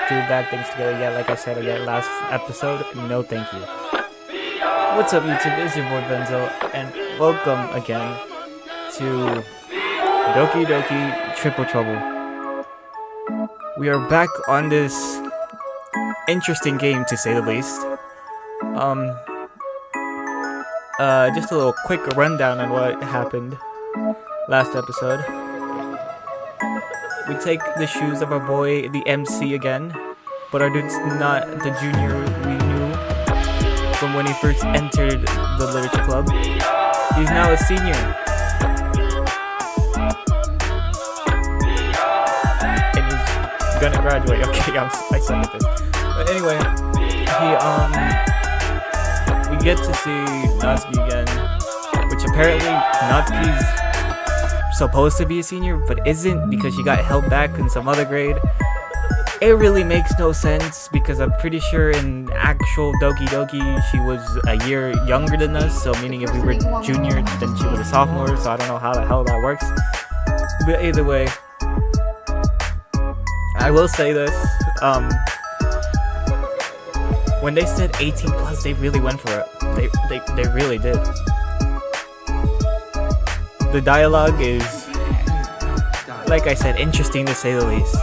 two bad things together. Yeah, like I said again last episode, no thank you. What's up YouTube, it's your boy Benzo, and welcome again to Doki Doki Triple Trouble. We are back on this interesting game to say the least. Just a little quick rundown on what happened last episode. We take the shoes of our boy, the MC again, but our dude's not the junior we knew from when he first entered the literature club. He's now a senior. And he's gonna graduate. Okay, I suck at this. But anyway, we get to see Natsuki again, which apparently Natsuki's supposed to be a senior, but isn't because she got held back in some other grade. It really makes no sense because I'm pretty sure in actual Doki Doki she was a year younger than us, so meaning if we were junior then she was a sophomore, so I don't know how the hell that works. But either way, I will say this, when they said 18 plus, they really went for it. They really did. The dialogue is, like I said, interesting to say the least.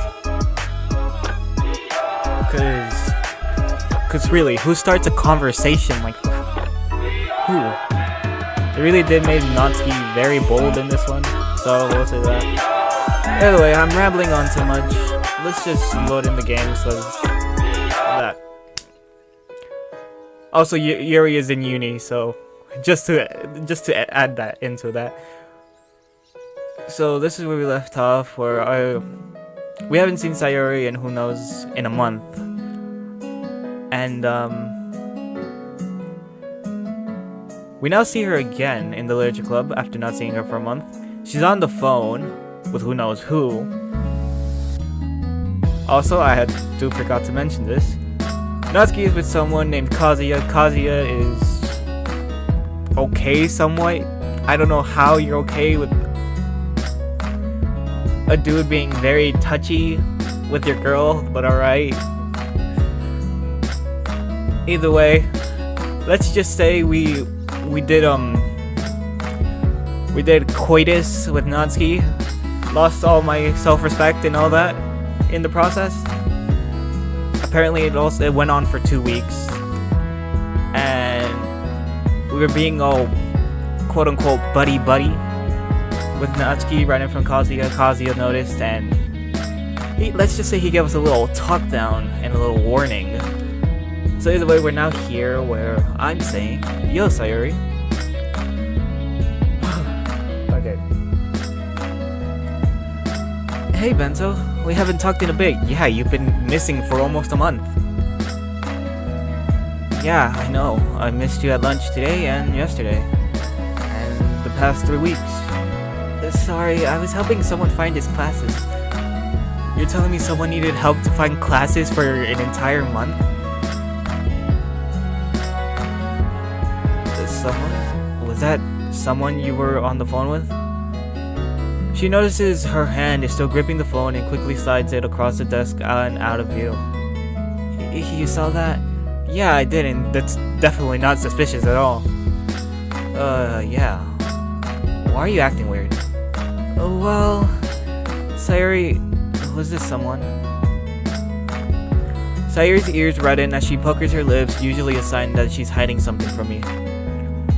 Cause really, who starts a conversation like that? Who? They really did make Natsuki very bold in this one, so we'll say that. Anyway, I'm rambling on too much. Let's just load in the game, so that. Also, Yuri is in uni, so just to add that into that. So this is where we left off, where we haven't seen Sayori in who knows in a month, and we now see her again in the literature club after not seeing her for a month. She's on the phone with who knows who. Also, I forgot to mention this. Natsuki is with someone named Kazuya. Kazuya is okay somewhat. I don't know how you're okay with a dude being very touchy with your girl, but alright. Either way, let's just say we did coitus with Natsuki. Lost all my self-respect and all that in the process. Apparently it went on for 2 weeks, and we were being all quote-unquote buddy-buddy with Natsuki right in front of Kazuya. Kazuya noticed, and let's just say he gave us a little talk down and a little warning. So either way, we're now here where I'm saying, yo Sayori. Okay. Hey Bento, we haven't talked in a bit. Yeah, you've been missing for almost a month. Yeah, I know. I missed you at lunch today and yesterday. And the past 3 weeks. Sorry, I was helping someone find his classes. You're telling me someone needed help to find classes for an entire month? Someone? Was that someone you were on the phone with? She notices her hand is still gripping the phone and quickly slides it across the desk and out of view. You saw that? Yeah, I did, and that's definitely not suspicious at all. Yeah. Why are you acting weird? Well, Sayori, was this someone? Sayori's ears redden as she puckers her lips, usually a sign that she's hiding something from me.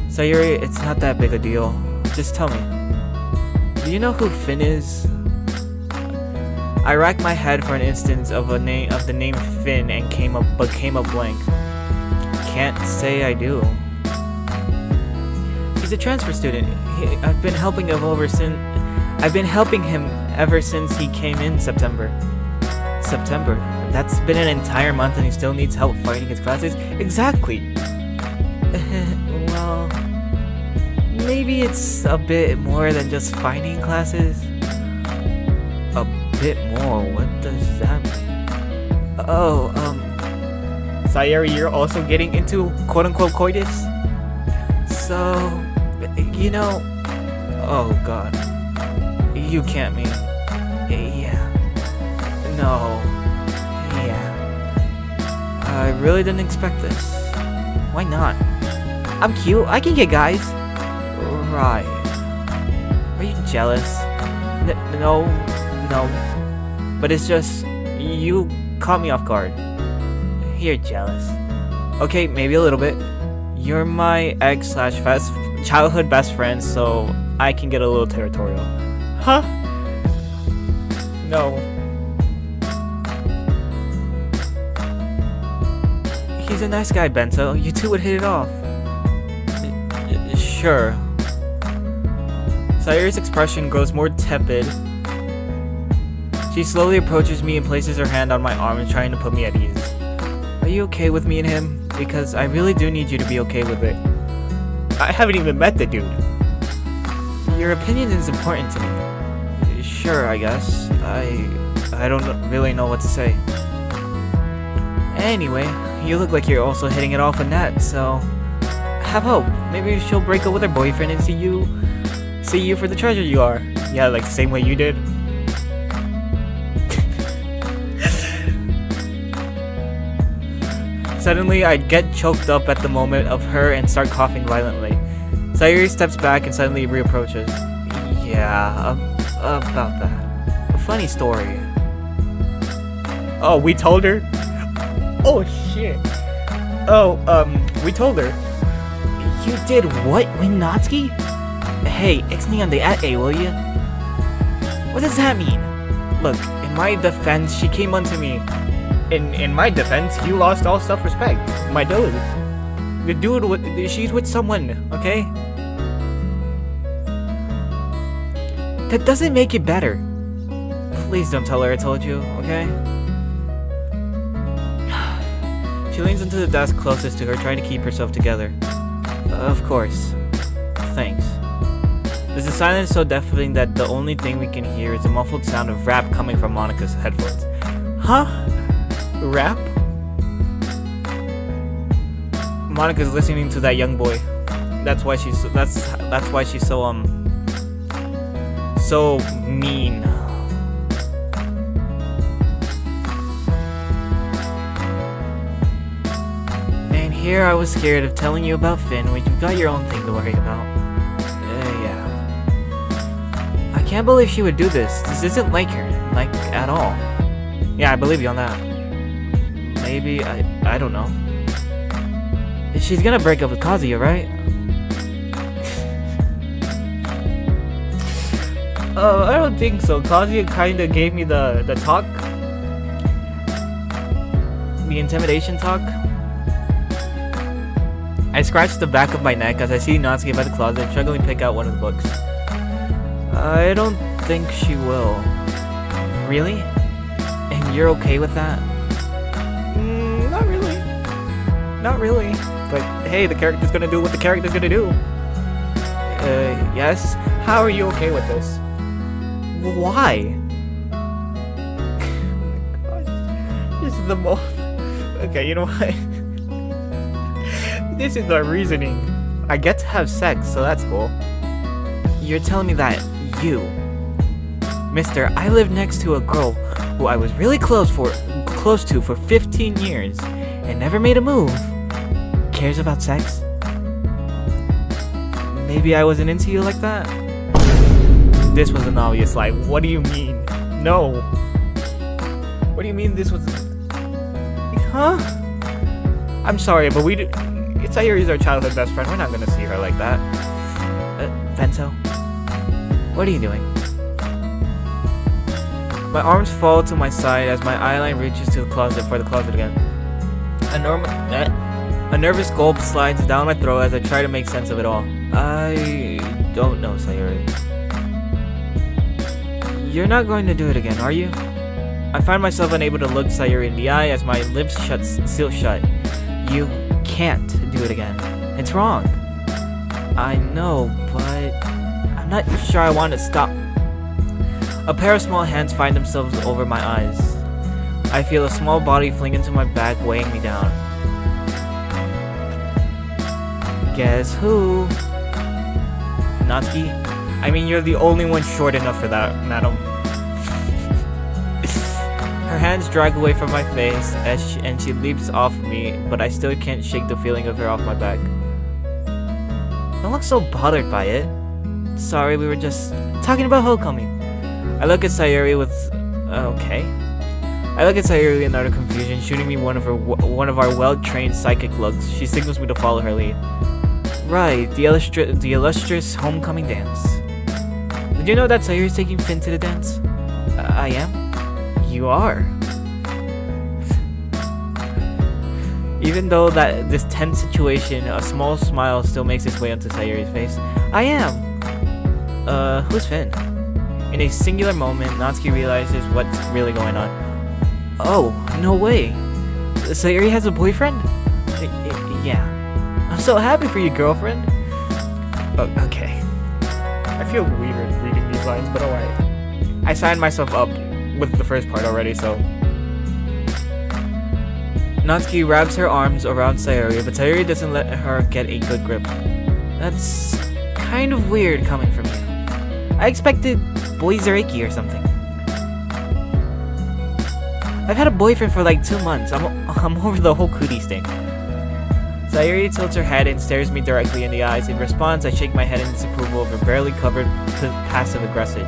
Sayori, it's not that big a deal. Just tell me. Do you know who Finn is? I racked my head for an instant of the name Finn and came up blank. Can't say I do. He's a transfer student. I've been helping him ever since he came in September. September? That's been an entire month and he still needs help finding his classes? Exactly! Well, maybe it's a bit more than just finding classes. A bit more? What does that mean? Oh, Sayori, you're also getting into quote-unquote coitus? So, you know... Oh god. You can't mean... Yeah. No. Yeah. I really didn't expect this. Why not? I'm cute. I can get guys. Right. Are you jealous? No. But it's just, you caught me off guard. You're jealous. Okay, maybe a little bit. You're my ex/childhood best friend, so I can get a little territorial. Huh? No. He's a nice guy, Bento. You two would hit it off. Sure. Sayori's expression grows more tepid. She slowly approaches me and places her hand on my arm, trying to put me at ease. Are you okay with me and him? Because I really do need you to be okay with it. I haven't even met the dude. Your opinion is important to me. Sure, I guess. I don't really know what to say. Anyway, you look like you're also hitting it off with Nat, so have hope. Maybe she'll break up with her boyfriend and see you for the treasure you are. Yeah, like the same way you did. Suddenly, I'd get choked up at the moment of her and start coughing violently. Sayori steps back and suddenly reapproaches. Yeah, about that. A funny story. Oh, we told her? Oh, shit. Oh, we told her. You did what with Natsuki? Hey, X-me on the at-A, will you? What does that mean? Look, in my defense, she came onto me. In my defense, you lost all self-respect. My dude. The dude, she's with someone, okay? That doesn't make it better. Please don't tell her I told you, okay? She leans into the desk closest to her, trying to keep herself together. Of course. Thanks. There's a silence so deafening that the only thing we can hear is the muffled sound of rap coming from Monika's headphones. Huh? Rap? Monika's listening to that young boy. That's why she's so mean. And here I was scared of telling you about Finn when you've got your own thing to worry about. Yeah. I can't believe she would do this. This isn't like her, like at all. Yeah, I believe you on that. Maybe, I don't know. She's gonna break up with Kazuya, right? I don't think so. Kazuya kinda gave me the talk. The intimidation talk. I scratched the back of my neck as I see Natsuki by the closet, struggling to pick out one of the books. I don't think she will. Really? And you're okay with that? Not really. Not really. But hey, the character's gonna do what the character's gonna do. Yes? How are you okay with this? Why? Oh my gosh. This is the most... Okay, you know what? This is our reasoning. I get to have sex, so that's cool. You're telling me that you... Mister, I lived next to a girl who I was really close to for 15 years and never made a move. Cares about sex? Maybe I wasn't into you like that? This was an obvious lie. What do you mean? No. What do you mean this was... Huh? I'm sorry, but Sayori's our childhood best friend. We're not gonna see her like that. Bento? What are you doing? My arms fall to my side as my eyeline reaches to the closet for the closet again. A nervous gulp slides down my throat as I try to make sense of it all. I don't know, Sayori. You're not going to do it again, are you? I find myself unable to look Sayori in the eye as my lips seal shut. You can't do it again. It's wrong. I know, but I'm not sure I want to stop. A pair of small hands find themselves over my eyes. I feel a small body fling into my back, weighing me down. Guess who? Natsuki? I mean, you're the only one short enough for that, madam. Her hands drag away from my face and she leaps off of me, but I still can't shake the feeling of her off my back. Don't look so bothered by it. Sorry, we were just talking about homecoming. I look at Sayori with... okay. I look at Sayori in utter confusion, shooting me one of our well-trained psychic looks. She signals me to follow her lead. Right, the illustrious homecoming dance. Did you know that Sayori's taking Finn to the dance? I am? You are. Even though this tense situation, a small smile still makes its way onto Sayori's face. I am. Who's Finn? In a singular moment, Natsuki realizes what's really going on. Oh, no way. Sayori has a boyfriend? Yeah. I'm so happy for you, girlfriend. Oh, okay. I feel weird reading these lines, but alright. I signed myself up with the first part already, so... Natsuki wraps her arms around Sayori, but Sayori doesn't let her get a good grip. That's kind of weird coming from you. I expected boys are icky or something. I've had a boyfriend for like 2 months. I'm over the whole cooties thing. Sayori tilts her head and stares me directly in the eyes. In response, I shake my head in disapproval of her barely covered passive aggression.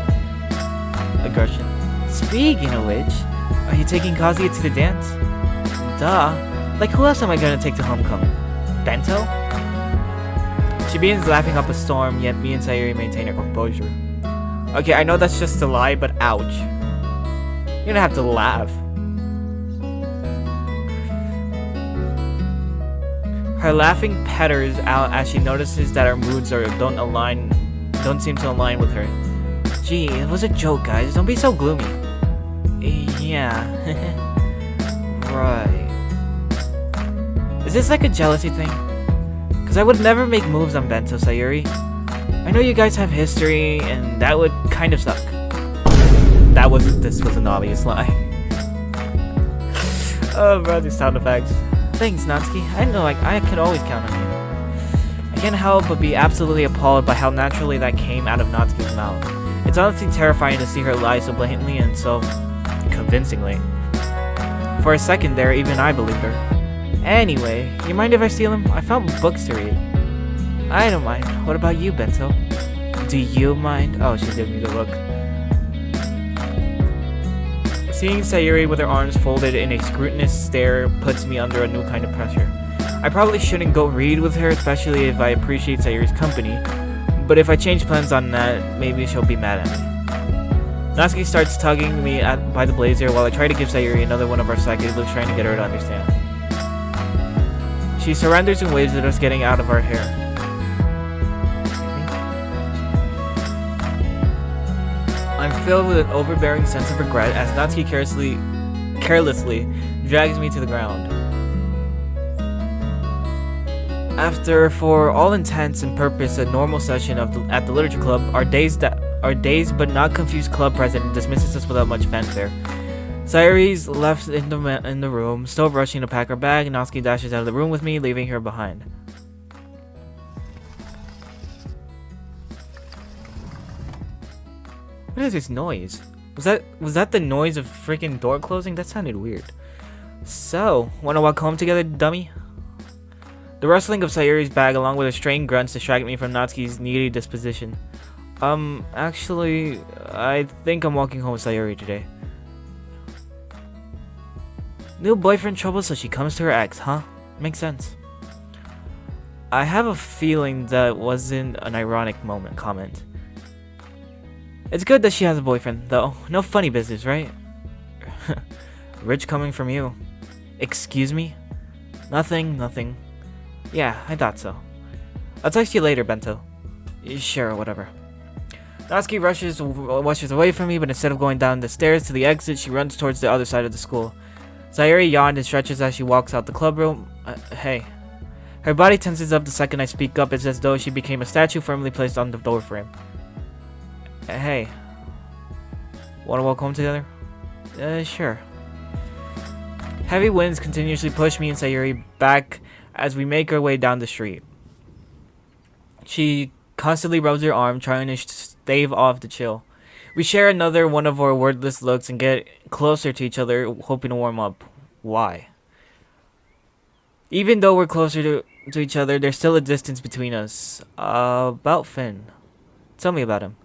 Speaking of which, are you taking Kazuya to the dance? Duh. Like, who else am I gonna take to homecoming? Bento? She begins laughing up a storm, yet me and Sayori maintain our composure. Okay, I know that's just a lie, but ouch. You don't have to laugh. Her laughing petters out as she notices that our moods don't seem to align with her. Gee, it was a joke, guys. Don't be so gloomy. Yeah. Right. Is this like a jealousy thing? Cause I would never make moves on Bento, Sayori. I know you guys have history, and that would kind of suck. This was an obvious lie. Oh, bro, these sound effects. Thanks, Natsuki. I know I could always count on you. I can't help but be absolutely appalled by how naturally that came out of Natsuki's mouth. It's honestly terrifying to see her lie so blatantly and so convincingly. For a second there, even I believed her. Anyway, you mind if I steal them? I found books to read. I don't mind. What about you, Bento? Do you mind? Oh, she gave me the look. Seeing Sayori with her arms folded in a scrutinous stare puts me under a new kind of pressure. I probably shouldn't go read with her, especially if I appreciate Sayori's company, but if I change plans on that, maybe she'll be mad at me. Natsuki starts tugging me by the blazer while I try to give Sayori another one of our psychic looks, trying to get her to understand. She surrenders and waves at us, getting out of our hair. I'm filled with an overbearing sense of regret as Natsuki carelessly drags me to the ground. After, for all intents and purpose, a normal session at the literature club, our dazed but not confused club president dismisses us without much fanfare. Sayori's left in the room, still rushing to pack her bag. Natsuki dashes out of the room with me, leaving her behind. What is this noise? Was that the noise of freaking door closing? That sounded weird. So, wanna walk home together, dummy? The rustling of Sayori's bag along with her strained grunts distract me from Natsuki's needy disposition. Actually, I think I'm walking home with Sayori today. New boyfriend trouble, so she comes to her ex, huh? Makes sense. I have a feeling that wasn't an ironic comment. It's good that she has a boyfriend, though. No funny business, right? Rich coming from you. Excuse me? Nothing. Yeah, I thought so. I'll text you later, Bento. Sure, whatever. Natsuki rushes away from me, but instead of going down the stairs to the exit, she runs towards the other side of the school. Sayori yawned and stretches as she walks out the club room. Hey. Her body tenses up the second I speak up. It's as though she became a statue firmly placed on the doorframe. Hey. Wanna walk home together? Sure. Heavy winds continuously push me and Sayori back as we make our way down the street. She constantly rubs her arm, trying to stave off the chill. We share another one of our wordless looks and get closer to each other, hoping to warm up. Why? Even though we're closer to each other, there's still a distance between us. About Finn. Tell me about him.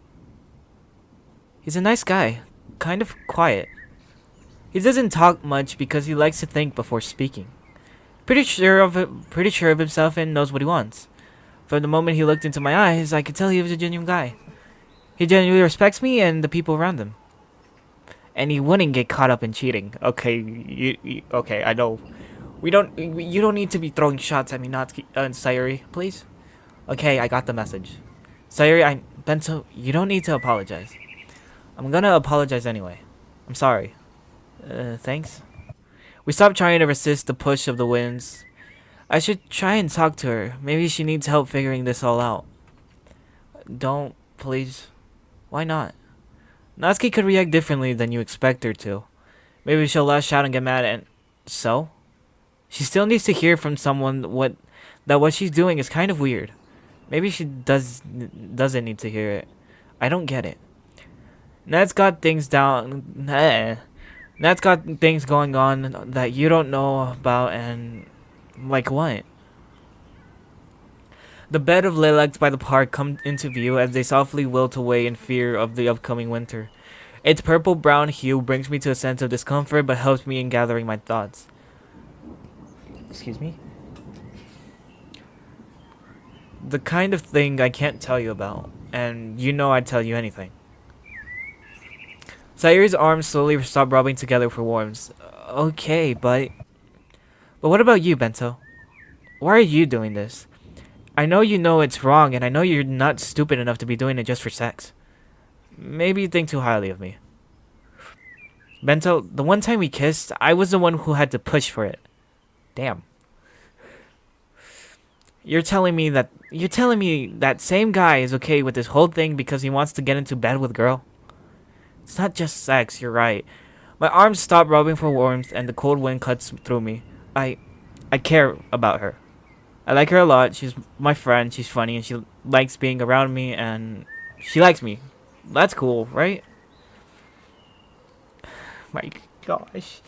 He's a nice guy. Kind of quiet. He doesn't talk much because he likes to think before speaking. Pretty sure of himself and knows what he wants. From the moment he looked into my eyes, I could tell he was a genuine guy. He genuinely respects me and the people around him. And he wouldn't get caught up in cheating. Okay, okay, I know. You don't need to be throwing shots at me, Natsuki, Sayori, please. Okay, I got the message. Sayori, Bento, you don't need to apologize. I'm gonna apologize anyway. I'm sorry. Thanks. We stopped trying to resist the push of the winds. I should try and talk to her. Maybe she needs help figuring this all out. Don't, please. Why not? Natsuki could react differently than you expect her to. Maybe she'll lash out and get mad and... So? She still needs to hear from someone that what she's doing is kind of weird. Maybe she doesn't need to hear it. I don't get it. Nat's got things going on that you don't know about and... Like what? The bed of lilacs by the park come into view as they softly wilt away in fear of the upcoming winter. Its purple-brown hue brings me to a sense of discomfort but helps me in gathering my thoughts. Excuse me? The kind of thing I can't tell you about, and you know I'd tell you anything. Sayori's arms slowly stop rubbing together for warmth. Okay, but what about you, Bento? Why are you doing this? I know you know it's wrong, and I know you're not stupid enough to be doing it just for sex. Maybe you think too highly of me. Bento, the one time we kissed, I was the one who had to push for it. Damn. You're telling me that same guy is okay with this whole thing because he wants to get into bed with girl? It's not just sex, you're right. My arms stop rubbing for warmth and the cold wind cuts through me. I care about her. I like her a lot. She's my friend. She's funny and she likes being around me and she likes me. That's cool, right? My gosh.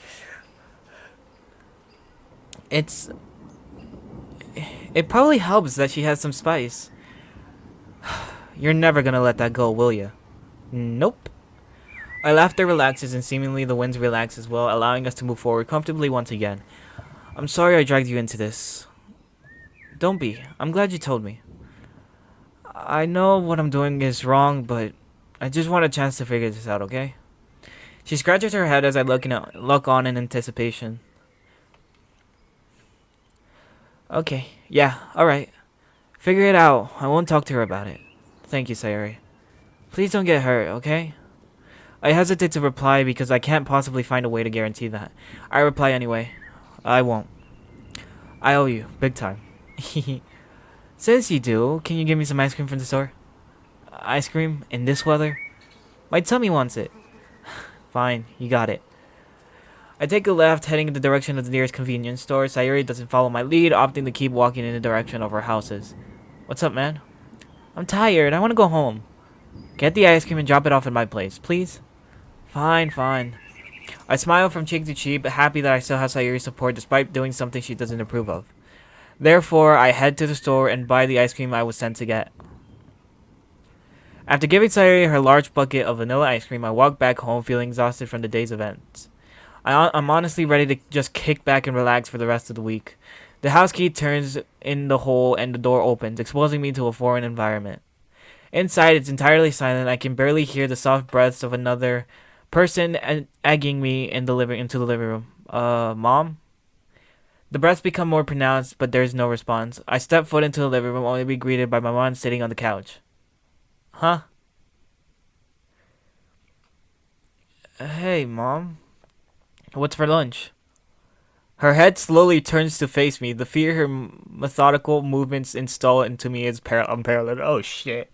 It probably helps that she has some spice. You're never gonna let that go, will you? Nope. Our laughter relaxes and seemingly the winds relax as well, allowing us to move forward comfortably once again. I'm sorry I dragged you into this. Don't be. I'm glad you told me. I know what I'm doing is wrong, but I just want a chance to figure this out, okay? She scratches her head as I look on in anticipation. Okay, yeah, alright. Figure it out. I won't talk to her about it. Thank you, Sayori. Please don't get hurt, okay? I hesitate to reply because I can't possibly find a way to guarantee that. I reply anyway. I won't. I owe you, big time. Since you do, can you give me some ice cream from the store? Ice cream? In this weather? My tummy wants it. Fine, you got it. I take a left, heading in the direction of the nearest convenience store. Sayori doesn't follow my lead, opting to keep walking in the direction of our houses. What's up, man? I'm tired. I want to go home. Get the ice cream and drop it off at my place, please. Fine, fine. I smile from cheek to cheek, but happy that I still have Sayori's support despite doing something she doesn't approve of. Therefore, I head to the store and buy the ice cream I was sent to get. After giving Sayori her large bucket of vanilla ice cream, I walk back home feeling exhausted from the day's events. I'm honestly ready to just kick back and relax for the rest of the week. The house key turns in the hole and the door opens, exposing me to a foreign environment. Inside, it's entirely silent. I can barely hear the soft breaths of another person egging me into the living room. Mom? The breaths become more pronounced, but there is no response. I step foot into the living room, only to be greeted by my mom sitting on the couch. Huh? Hey, Mom. What's for lunch? Her head slowly turns to face me. The fear her methodical movements install into me is unparalleled. Oh, shit.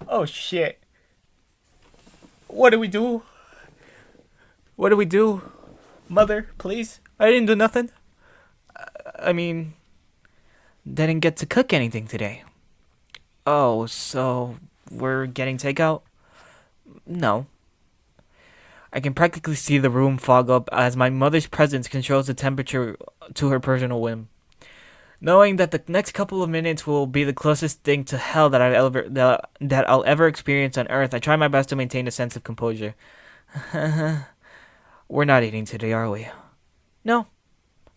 Oh, shit. What do we do? What do we do? Mother, please? I didn't do nothing. I mean, didn't get to cook anything today. Oh, so we're getting takeout? No. I can practically see the room fog up as my mother's presence controls the temperature to her personal whim. Knowing that the next couple of minutes will be the closest thing to hell that I'll ever experience on Earth, I try my best to maintain a sense of composure. We're not eating today, are we? No.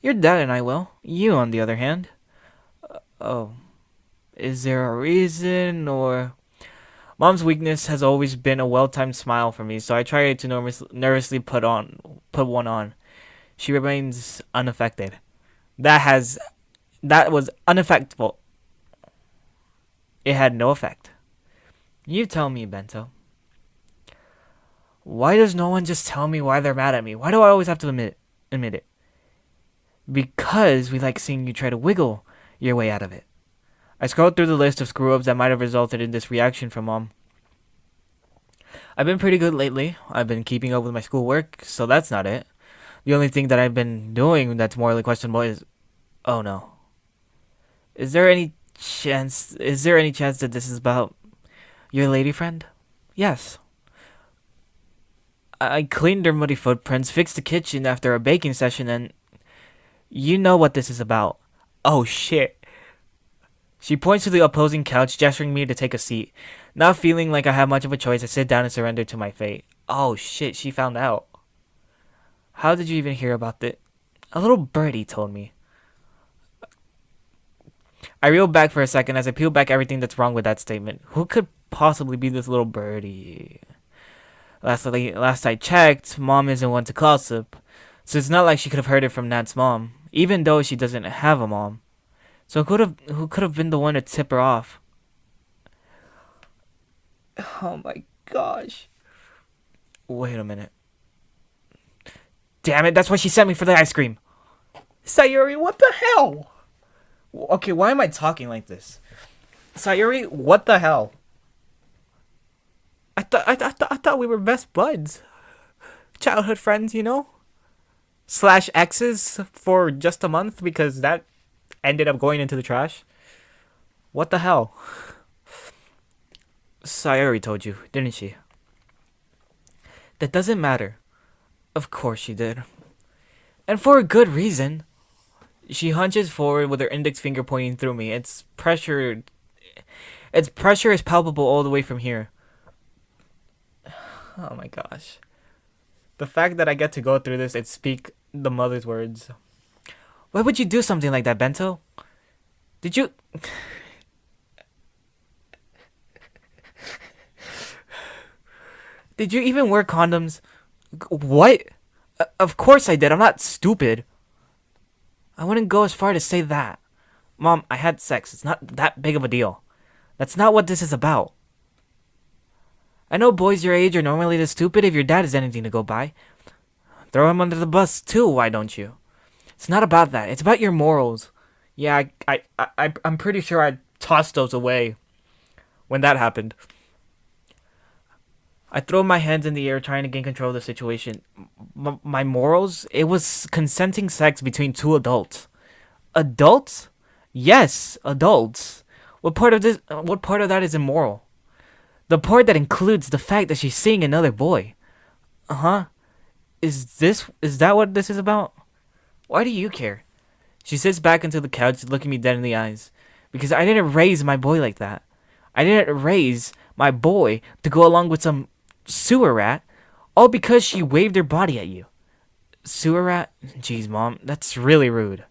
Your dad and I will. You, on the other hand. Oh. Is there a reason, or... Mom's weakness has always been a well-timed smile for me, so I try to nervously put one on. She remains unaffected. That was ineffectual. It had no effect. You tell me, Bento. Why does no one just tell me why they're mad at me? Why do I always have to admit it? Because we like seeing you try to wiggle your way out of it. I scrolled through the list of screw-ups that might have resulted in this reaction from Mom. I've been pretty good lately. I've been keeping up with my schoolwork, so that's not it. The only thing that I've been doing that's morally questionable is... Oh no. Is there any chance that this is about your lady friend? Yes. I cleaned her muddy footprints, fixed the kitchen after a baking session, and you know what this is about. Oh shit. She points to the opposing couch, gesturing me to take a seat. Not feeling like I have much of a choice, I sit down and surrender to my fate. Oh shit, she found out. How did you even hear about it? A little birdie told me. I reel back for a second as I peel back everything that's wrong with that statement. Who could possibly be this little birdie? Last I checked, Mom isn't one to gossip, so it's not like she could have heard it from Nat's mom, even though she doesn't have a mom. So who could have been the one to tip her off? Oh my gosh. Wait a minute. Damn it, that's why she sent me for the ice cream. Sayori, what the hell? Okay, why am I talking like this? Sayori, what the hell? I thought we were best buds. Childhood friends, you know? / exes for just a month because that ended up going into the trash. What the hell? Sayori told you, didn't she? That doesn't matter. Of course she did. And for a good reason. She hunches forward with her index finger pointing through me. Its pressure is palpable all the way from here. Oh my gosh. The fact that I get to go through this and speak the mother's words. Why would you do something like that, Bento? Did you... Did you even wear condoms? What? Of course I did. I'm not stupid. I wouldn't go as far to say that. Mom, I had sex. It's not that big of a deal. That's not what this is about. I know boys your age are normally this stupid if your dad is anything to go by. Throw him under the bus too, why don't you? It's not about that. It's about your morals. Yeah, I'm pretty sure I tossed those away when that happened. I throw my hands in the air trying to gain control of the situation. My morals? It was consenting sex between two adults. Adults? Yes, adults. What part of that is immoral? The part that includes the fact that she's seeing another boy. Uh-huh. Is that what this is about? Why do you care? She sits back into the couch, looking me dead in the eyes. Because I didn't raise my boy like that. I didn't raise my boy to go along with some sewer rat, all because she waved her body at you. Sewer rat? Jeez, Mom, that's really rude.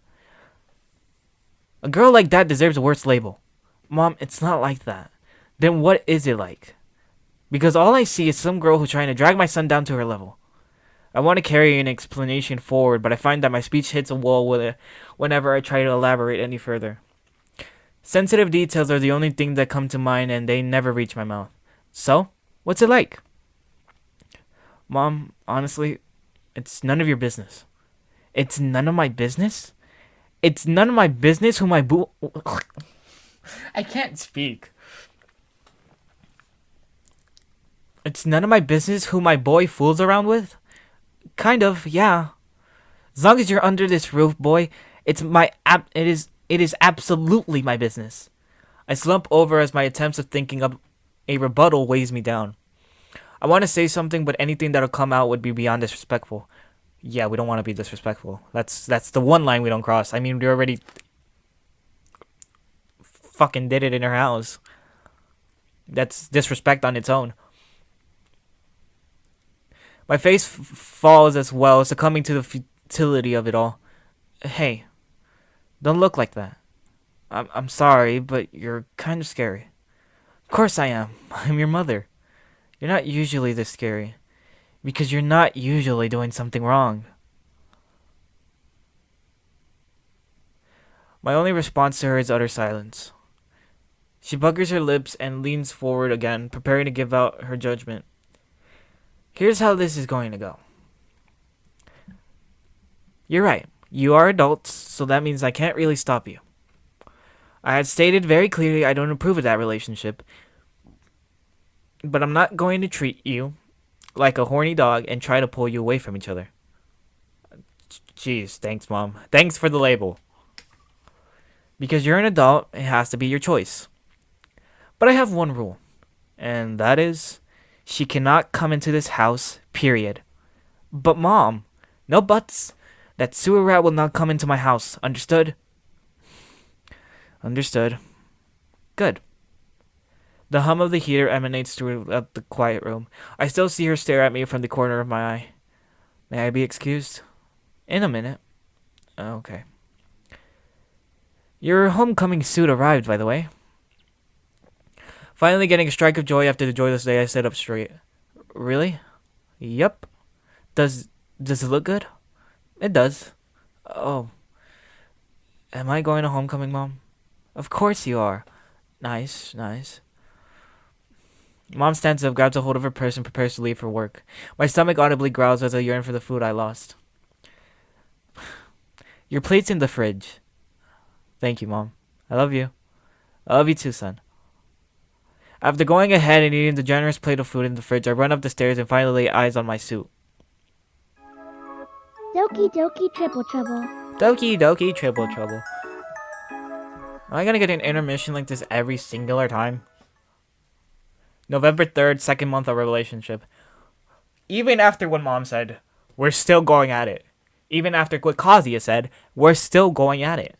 A girl like that deserves a worse label. Mom, it's not like that. Then what is it like? Because all I see is some girl who's trying to drag my son down to her level. I want to carry an explanation forward, but I find that my speech hits a wall with it whenever I try to elaborate any further. Sensitive details are the only thing that come to mind, and they never reach my mouth. So, what's it like? Mom, honestly, it's none of your business. It's none of my business? It's none of my business who my I can't speak. It's none of my business who my boy fools around with? Kind of, yeah. As long as you're under this roof, boy, it is absolutely my business. I slump over as my attempts of thinking up a rebuttal weighs me down. I want to say something, but anything that'll come out would be beyond disrespectful. Yeah, we don't want to be disrespectful. That's the one line we don't cross. I mean, we already fucking did it in her house. That's disrespect on its own. My face falls as well, succumbing to the futility of it all. Hey, don't look like that. I'm sorry, but you're kind of scary. Of course I am. I'm your mother. You're not usually this scary. Because you're not usually doing something wrong. My only response to her is utter silence. She buggers her lips and leans forward again, preparing to give out her judgment. Here's how this is going to go. You're right. You are adults, so that means I can't really stop you. I had stated very clearly I don't approve of that relationship, but I'm not going to treat you like a horny dog and try to pull you away from each other. Jeez, thanks, Mom. Thanks for the label. Because you're an adult, it has to be your choice. But I have one rule, and that is, she cannot come into this house, period. But Mom, no buts. That sewer rat will not come into my house, understood? Understood. Good. The hum of the heater emanates through the quiet room. I still see her stare at me from the corner of my eye. May I be excused? In a minute. Okay. Your homecoming suit arrived, by the way. Finally getting a strike of joy after the joyless day, I sit up straight. Really? Yep. Does it look good? It does. Oh. Am I going to homecoming, Mom? Of course you are. Nice. Mom stands up, grabs a hold of her purse, and prepares to leave for work. My stomach audibly growls as I yearn for the food I lost. Your plate's in the fridge. Thank you, Mom. I love you. I love you too, son. After going ahead and eating the generous plate of food in the fridge, I run up the stairs and finally lay eyes on my suit. Doki Doki Triple Trouble. Doki Doki Triple Trouble. Am I gonna get an intermission like this every singular time? November 3rd, second month of our relationship. Even after what Mom said, we're still going at it. Even after what Kazuya said, we're still going at it.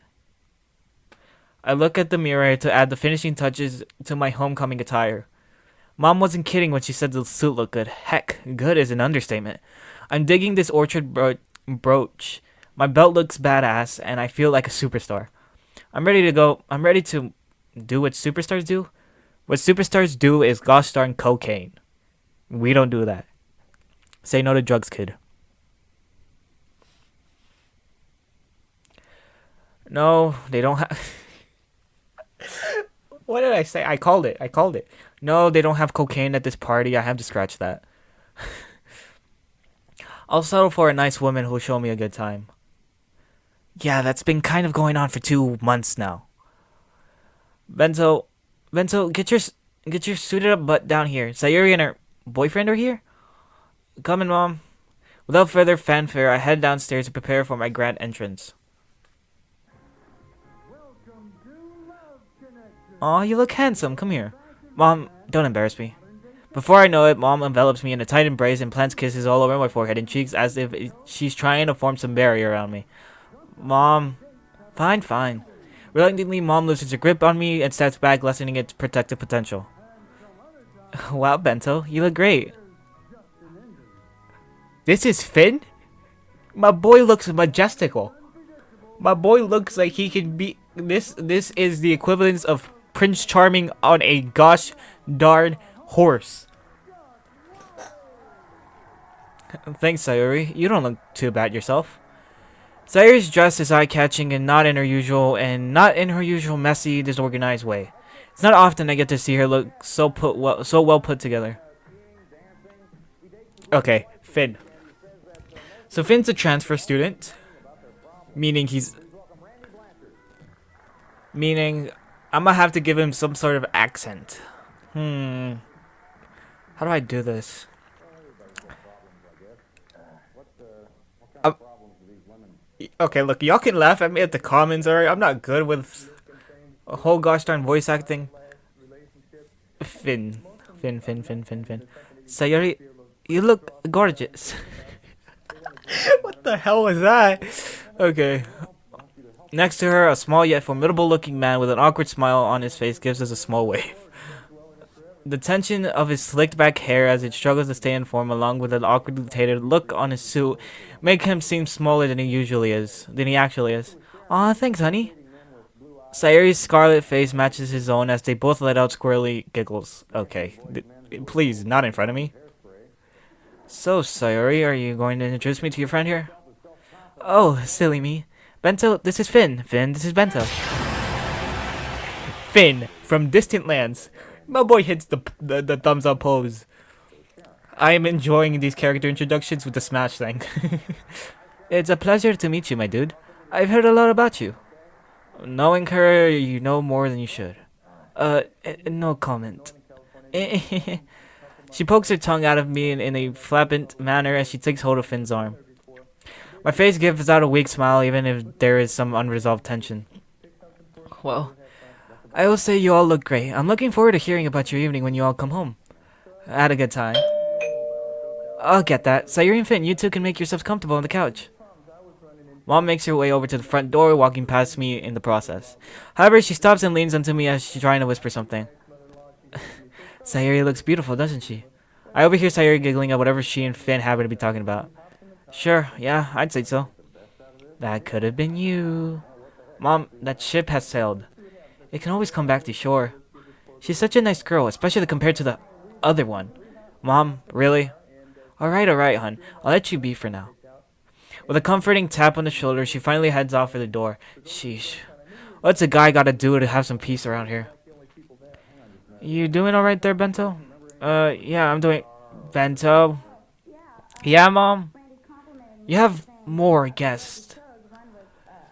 I look at the mirror to add the finishing touches to my homecoming attire. Mom wasn't kidding when she said the suit looked good. Heck, good is an understatement. I'm digging this orchard brooch. My belt looks badass, and I feel like a superstar. I'm ready to go. I'm ready to do what superstars do. What superstars do is gosh darn cocaine. We don't do that. Say no to drugs, kid. No, they don't have... What did I say? I called it. No, they don't have cocaine at this party. I have to scratch that. I'll settle for a nice woman who'll show me a good time. Yeah, that's been kind of going on for 2 months now. Bento, get your suited up butt down here. Sayori and her boyfriend are here? Coming, Mom. Without further fanfare, I head downstairs to prepare for my grand entrance. Aw, you look handsome. Come here. Mom, don't embarrass me. Before I know it, Mom envelops me in a tight embrace and plants kisses all over my forehead and cheeks as if she's trying to form some barrier around me. Mom. Fine. Reluctantly, Mom loosens her grip on me and steps back, lessening its protective potential. Wow, Bento, you look great. This is Finn? My boy looks majestical. My boy looks like he can be... This is the equivalence of Prince Charming on a gosh darn horse. Thanks, Sayori. You don't look too bad yourself. Sayori's dress is eye-catching and not in her usual messy, disorganized way. It's not often I get to see her look so well put together. Okay, Finn. So Finn's a transfer student, meaning I'm gonna have to give him some sort of accent. How do I do this? Okay, look, y'all can laugh at me at the comments, alright? I'm not good with a whole gosh darn voice acting. Finn. Sayori, you look gorgeous. What the hell was that? Okay. Next to her, a small yet formidable looking man with an awkward smile on his face gives us a small wave. The tension of his slicked back hair as it struggles to stay in form, along with an awkwardly tailored look on his suit, make him seem smaller than he actually is. Aw, thanks, honey. Sayori's scarlet face matches his own as they both let out squirrely giggles. Okay, please, not in front of me. So, Sayori, are you going to introduce me to your friend here? Oh, silly me. Bento, this is Finn. Finn, this is Bento. Finn, from distant lands. My boy hits the thumbs up pose. I am enjoying these character introductions with the smash thing. It's a pleasure to meet you, my dude. I've heard a lot about you. Knowing her, you know more than you should. No comment. She pokes her tongue out of me in a flippant manner as she takes hold of Finn's arm. My face gives out a weak smile even if there is some unresolved tension. Well, I will say you all look great. I'm looking forward to hearing about your evening when you all come home. I had a good time. I'll get that. Sayori and Finn, you two can make yourselves comfortable on the couch. Mom makes her way over to the front door, walking past me in the process. However, she stops and leans onto me as she's trying to whisper something. Sayori looks beautiful, doesn't she? I overhear Sayori giggling at whatever she and Finn happen to be talking about. Sure, yeah, I'd say so. That could have been you. Mom, that ship has sailed. It can always come back to shore. She's such a nice girl, especially compared to the other one. Mom, really? Alright, hun. I'll let you be for now. With a comforting tap on the shoulder, she finally heads off for the door. Sheesh. What's a guy gotta do to have some peace around here? You doing alright there, Bento? Yeah, I'm doing... Bento? Yeah, Mom? You have more guests.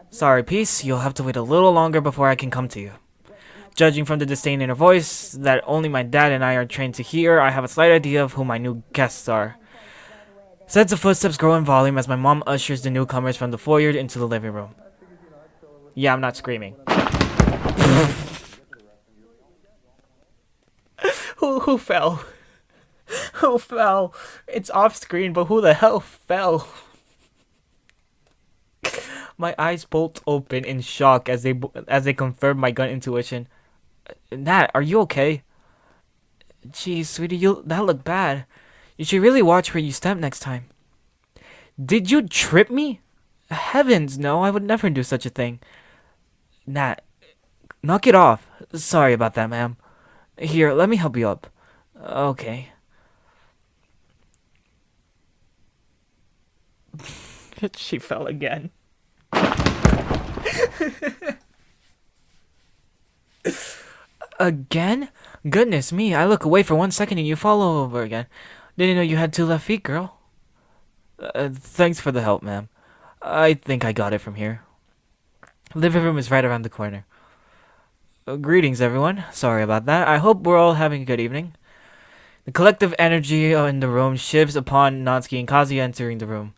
Sorry, Peace. You'll have to wait a little longer before I can come to you. Judging from the disdain in her voice that only my dad and I are trained to hear, I have a slight idea of who my new guests are. Sets of footsteps grow in volume as my mom ushers the newcomers from the foyer into the living room. Yeah, I'm not screaming. Who fell? Who fell? It's off screen, but who the hell fell? My eyes bolt open in shock as they confirm my gut intuition. Nat, are you okay? Jeez, sweetie, that looked bad. You should really watch where you step next time. Did you trip me? Heavens, no, I would never do such a thing. Nat, knock it off. Sorry about that, ma'am. Here, let me help you up. Okay. She fell again. Again? Goodness me, I look away for 1 second and you fall over again. Didn't know you had 2 left feet, girl. Thanks for the help, ma'am. I think I got it from here. Living room is right around the corner. Greetings, everyone. Sorry about that. I hope we're all having a good evening. The collective energy in the room shifts upon Natsuki and Kazuya entering the room.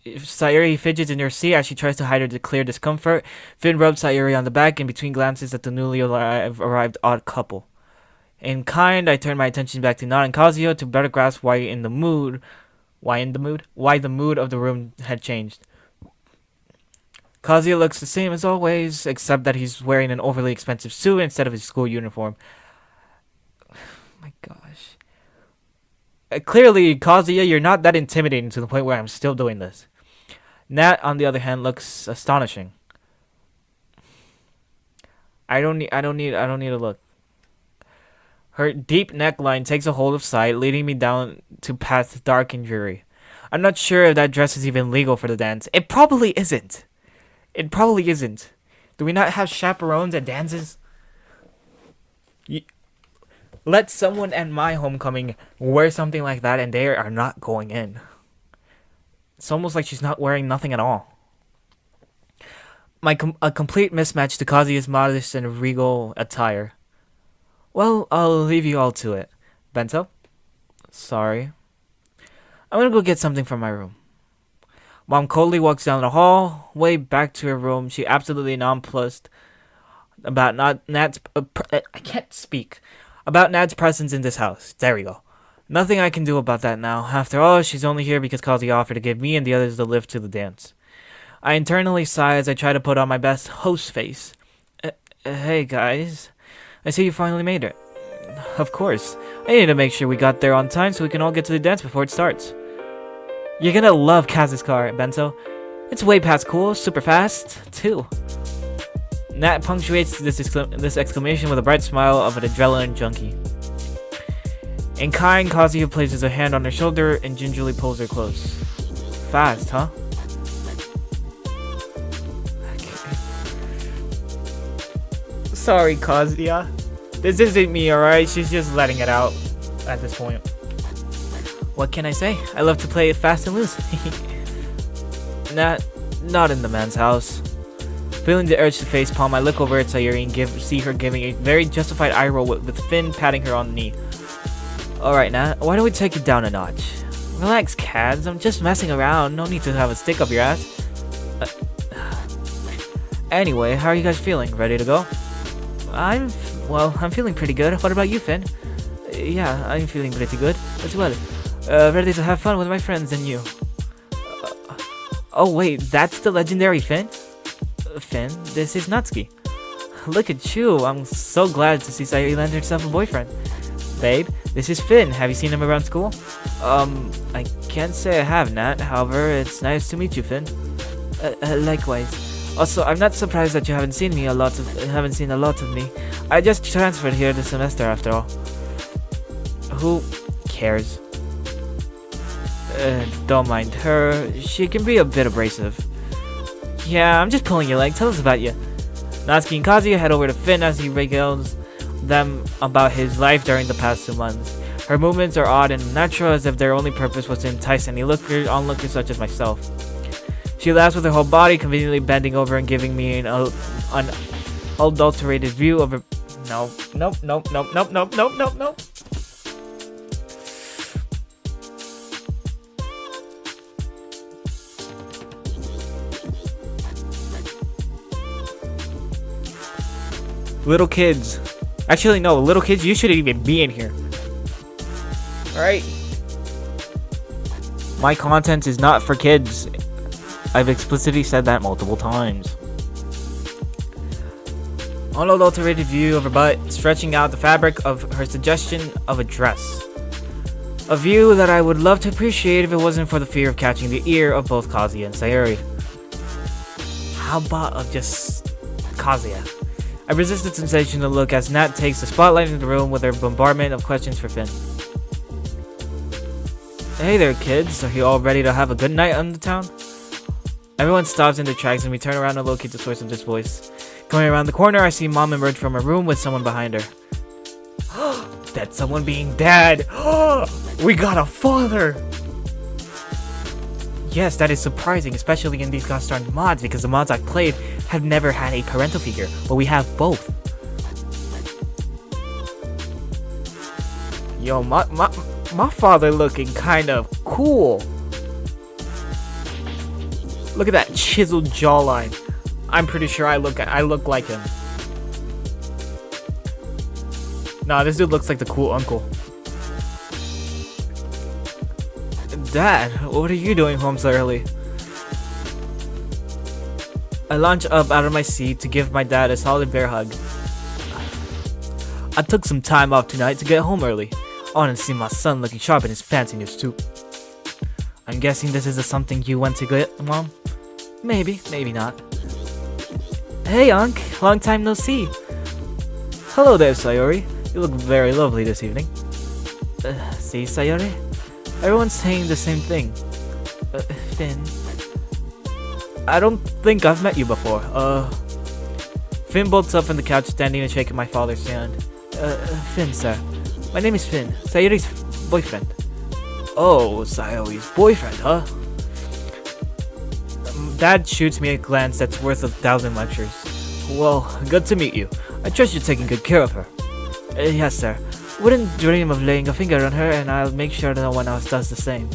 Sayori fidgets in her seat as she tries to hide her clear discomfort. Finn rubs Sayori on the back in between glances at the newly arrived odd couple. In kind, I turn my attention back to Nat and Kazuya to better grasp why the mood of the room had changed. Kazuya looks the same as always, except that he's wearing an overly expensive suit instead of his school uniform. My gosh. Clearly, Kazuya, you're not that intimidating to the point where I'm still doing this. Nat, on the other hand, looks astonishing. I don't need to look. Her deep neckline takes a hold of sight, leading me down to paths dark and dreary. I'm not sure if that dress is even legal for the dance. It probably isn't. Do we not have chaperones at dances? Let someone at my homecoming wear something like that and they are not going in. It's almost like she's not wearing nothing at all. A complete mismatch to Kazuya's modest and regal attire. Well, I'll leave you all to it. Bento? Sorry. I'm gonna go get something from my room. Mom coldly walks down the hall, way back to her room. She absolutely nonplussed about Nat's... I can't speak. About Nat's presence in this house. There we go. Nothing I can do about that now. After all, she's only here because Kazuya offered to give me and the others the lift to the dance. I internally sigh as I try to put on my best host face. Hey guys, I see you finally made it. Of course. I need to make sure we got there on time so we can all get to the dance before it starts. You're gonna love Kaz's car, Bento. It's way past cool, super fast, too. Nat punctuates this exclamation with a bright smile of an adrenaline junkie. In kind, Kazuya places a hand on her shoulder and gingerly pulls her close. Fast, huh? Sorry, Kazuya. This isn't me, alright? She's just letting it out at this point. What can I say? I love to play it fast and loose. Not in the man's house. Feeling the urge to facepalm, I look over at Sayori and see her giving a very justified eye roll with Finn patting her on the knee. Alright, Nat, why don't we take it down a notch? Relax, Kaz. I'm just messing around. No need to have a stick up your ass. Anyway, how are you guys feeling? Ready to go? I'm feeling pretty good. What about you, Finn? Yeah, I'm feeling pretty good as well. Ready to have fun with my friends and you. Oh wait, that's the legendary Finn? Finn, this is Natsuki. Look at you, I'm so glad to see Sayori land herself a boyfriend. Babe, this is Finn. Have you seen him around school? I can't say I have, Nat. However, it's nice to meet you, Finn. Likewise. Also, I'm not surprised that you haven't seen a lot of me. I just transferred here this semester after all. Who cares? Don't mind her. She can be a bit abrasive. Yeah, I'm just pulling your leg. Tell us about you. Natsuki and Kazuya head over to Finn as he regales them about his life during the past 2 months. Her movements are odd and unnatural, as if their only purpose was to entice any onlookers such as myself. She laughs with her whole body, conveniently bending over and giving me an unadulterated view of her. Nope. Little kids. Actually, no, little kids, you shouldn't even be in here. Alright? My content is not for kids. I've explicitly said that multiple times. Unadulterated view of her butt, stretching out the fabric of her suggestion of a dress. A view that I would love to appreciate if it wasn't for the fear of catching the ear of both Kazuya and Sayori. How about just Kazuya? I resist the sensation to look as Nat takes the spotlight in the room with her bombardment of questions for Finn. Hey there, kids. Are you all ready to have a good night on the town? Everyone stops in their tracks and we turn around to locate the source of this voice. Going around the corner, I see Mom emerge from her room with someone behind her. That's someone being Dad! We got a father! Yes, that is surprising, especially in these gosh darn mods, because the mods I've played have never had a parental figure, but we have both. Yo, my father looking kind of cool. Look at that chiseled jawline. I'm pretty sure I look like him. Nah, this dude looks like the cool uncle. Dad, what are you doing home so early? I launch up out of my seat to give my dad a solid bear hug. I took some time off tonight to get home early. I want to see my son looking sharp in his fancy new suit. I'm guessing this is something you went to get, Mom? Maybe, maybe not. Hey, Unc. Long time no see. Hello there, Sayori. You look very lovely this evening. See, Sayori? Everyone's saying the same thing. Finn. I don't think I've met you before. Finn bolts up from the couch, standing and shaking my father's hand. Finn, sir. My name is Finn. Sayori's boyfriend. Oh, Sayori's boyfriend, huh? Dad shoots me a glance that's worth 1,000 lectures. Well, good to meet you. I trust you're taking good care of her. Yes, sir. Wouldn't dream of laying a finger on her, and I'll make sure no one else does the same.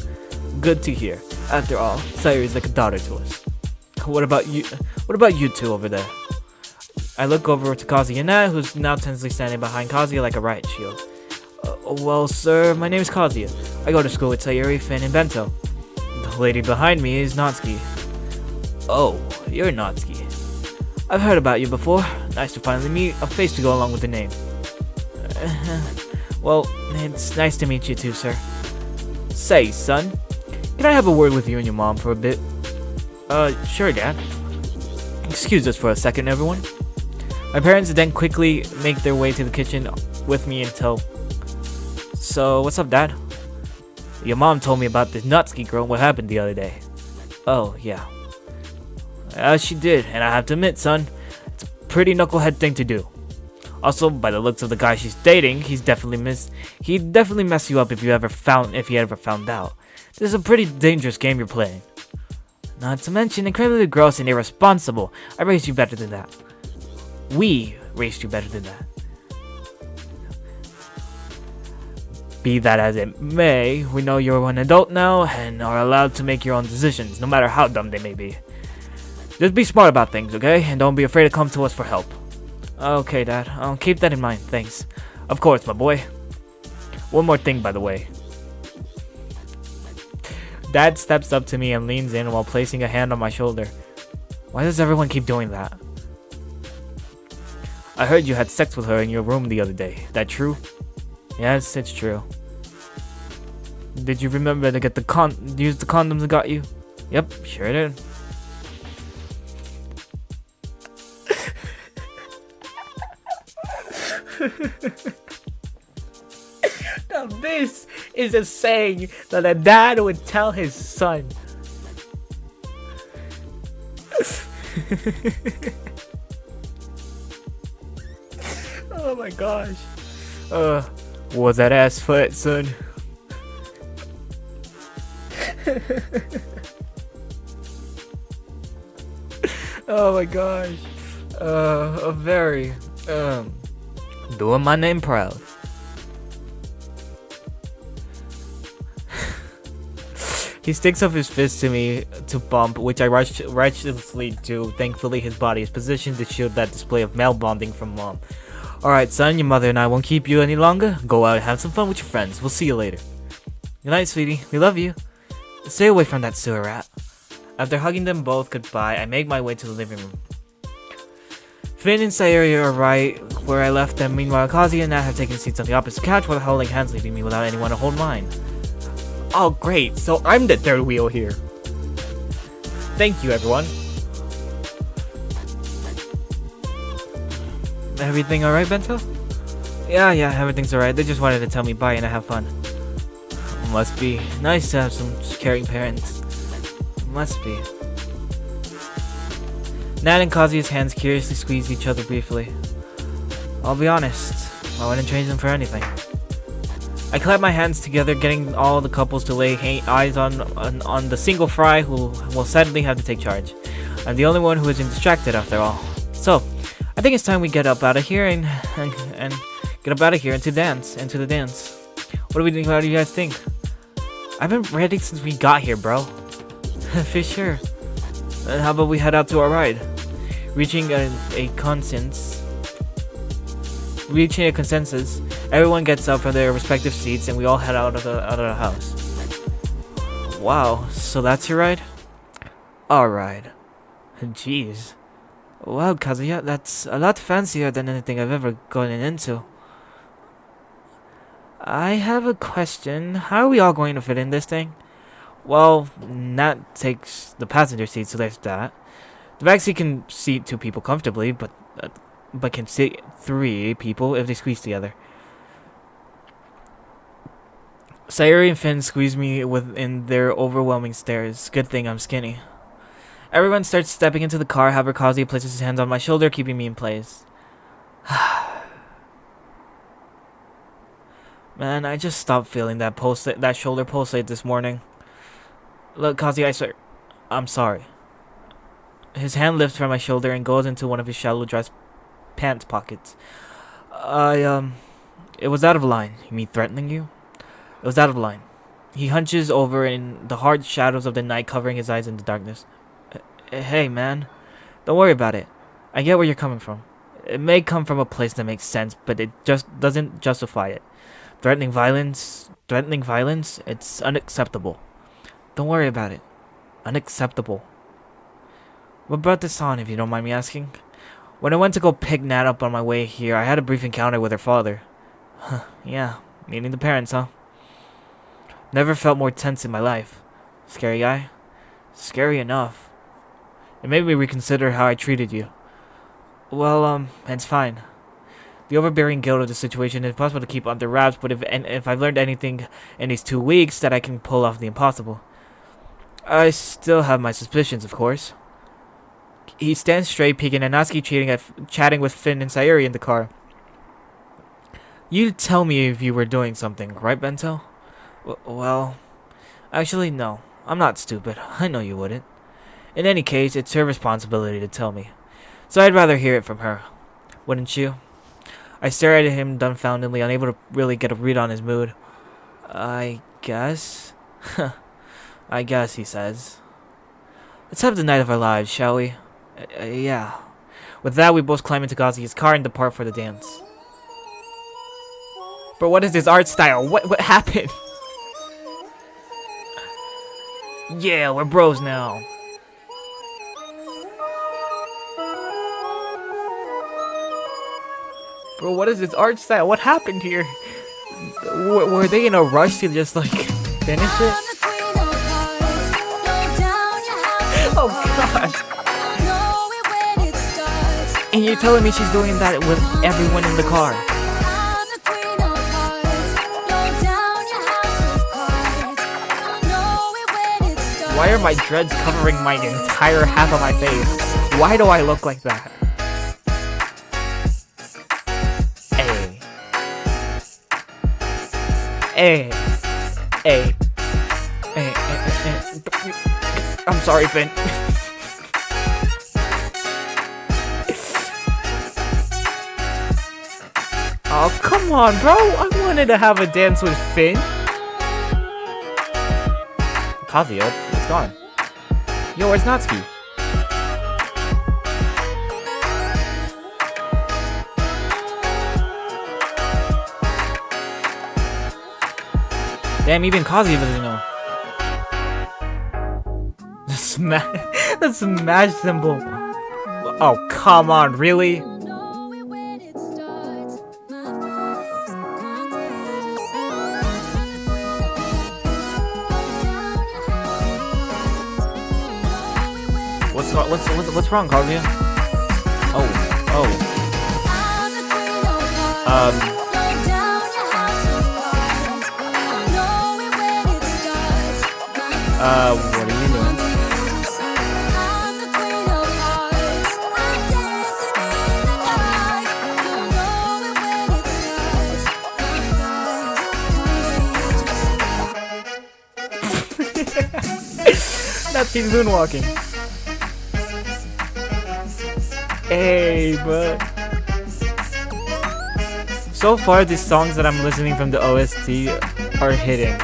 Good to hear. After all, Sayori's like a daughter to us. What about you? What about you two over there? I look over to Kazuya, who's now tensely standing behind Kazuya like a riot shield. Well, sir, my name is Kazuya. I go to school with Sayori, Finn, and Bento. The lady behind me is Natsuki. Oh, you're Natsuki. I've heard about you before. Nice to finally meet a face to go along with the name. Well, it's nice to meet you too, sir. Say, son, can I have a word with you and your mom for a bit? Sure, Dad. Excuse us for a second, everyone. My parents then quickly make their way to the kitchen with me in tow. So, what's up, Dad? Your mom told me about this Natsuki girl and what happened the other day. Oh, yeah. She did, and I have to admit, son, it's a pretty knucklehead thing to do. Also, by the looks of the guy she's dating, he'd definitely mess you up if he ever found out. This is a pretty dangerous game you're playing. Not to mention incredibly gross and irresponsible. I raised you better than that. We raised you better than that. Be that as it may, we know you're an adult now and are allowed to make your own decisions, no matter how dumb they may be. Just be smart about things, okay? And don't be afraid to come to us for help. Okay, Dad. I'll keep that in mind, thanks. Of course, my boy. One more thing, by the way. Dad steps up to me and leans in while placing a hand on my shoulder. Why does everyone keep doing that? I heard you had sex with her in your room the other day. That true? Yes, it's true. Did you remember to get use the condoms that got you? Yep, sure did. Now this is a saying that a dad would tell his son. Oh my gosh. Was that ass fat, son? Oh my gosh. Doing my name proud. He sticks up his fist to me to bump, which I righteously do. Thankfully, his body is positioned to shield that display of male bonding from Mom. Alright, son, your mother and I won't keep you any longer. Go out and have some fun with your friends. We'll see you later. Good night, sweetie. We love you. Stay away from that sewer rat. After hugging them both goodbye, I make my way to the living room. Finn and Sayori are right where I left them. Meanwhile, Kazuya and Nat have taken seats on the opposite couch while holding hands, leaving me without anyone to hold mine. Oh, great. So I'm the third wheel here. Thank you, everyone. Everything alright, Bento? Yeah, everything's alright. They just wanted to tell me bye and I have fun. Must be nice to have some caring parents. Must be. Nat and Kazuya's hands curiously squeeze each other briefly. I'll be honest, I wouldn't change them for anything. I clap my hands together, getting all the couples to lay eyes on the single fry who will sadly have to take charge. I'm the only one who isn't distracted after all. So, I think it's time we get up out of here and get up out of here into the dance. What do you guys think? I've been ready since we got here, bro. For sure. And how about we head out to our ride? Reaching a consensus, everyone gets up from their respective seats and we all head out of the house. Wow, so that's your ride? Our ride. Jeez. Wow, Kazuya, that's a lot fancier than anything I've ever gotten into. I have a question. How are we all going to fit in this thing? Well, Nat takes the passenger seat, so there's that. The backseat can seat 2 people comfortably, but can seat 3 people if they squeeze together. Sayori and Finn squeeze me within their overwhelming stares. Good thing I'm skinny. Everyone starts stepping into the car. However, Kazuya places his hands on my shoulder, keeping me in place. Man, I just stopped feeling that shoulder pulsate this morning. Look, Kazuya, I swear, I'm sorry. His hand lifts from my shoulder and goes into one of his shallow dress pants pockets. It was out of line. You mean threatening you? It was out of line. He hunches over in the hard shadows of the night, covering his eyes in the darkness. Hey, man. Don't worry about it. I get where you're coming from. It may come from a place that makes sense, but it just doesn't justify it. Threatening violence? Threatening violence? It's unacceptable. Don't worry about it. Unacceptable. What brought this on, if you don't mind me asking? When I went to go pick Nat up on my way here, I had a brief encounter with her father. Yeah, meeting the parents, huh? Never felt more tense in my life. Scary guy? Scary enough. It made me reconsider how I treated you. Well, it's fine. The overbearing guilt of the situation is possible to keep under wraps, but if I've learned anything in these 2 weeks, that I can pull off the impossible. I still have my suspicions, of course. He stands straight, peeking at Natsuki chatting with Finn and Sayori in the car. You'd tell me if you were doing something, right, Bento? Well, actually, no. I'm not stupid. I know you wouldn't. In any case, it's her responsibility to tell me. So I'd rather hear it from her. Wouldn't you? I stare at him dumbfoundedly, unable to really get a read on his mood. I guess? I guess, he says. Let's have the night of our lives, shall we? Yeah. With that, we both climb into Kazuki's car and depart for the dance. But what is this art style? What happened? Yeah, we're bros now. Bro, what is this art style? What happened here? Were they in a rush to just like finish it? Oh god. And you're telling me she's doing that with everyone in the car? Why are my dreads covering my entire half of my face? Why do I look like that? Hey. I'm sorry, Finn. Oh, come on, bro. I wanted to have a dance with Finn. Kazuya, it's gone. Yo, where's Natsuki? Damn, even Kazuya doesn't know. The smash symbol. Oh, come on, really? What's wrong, Kazuya? What are you doing? That's he's moonwalking. Hey, but so far these songs that I'm listening from the OST are hitting.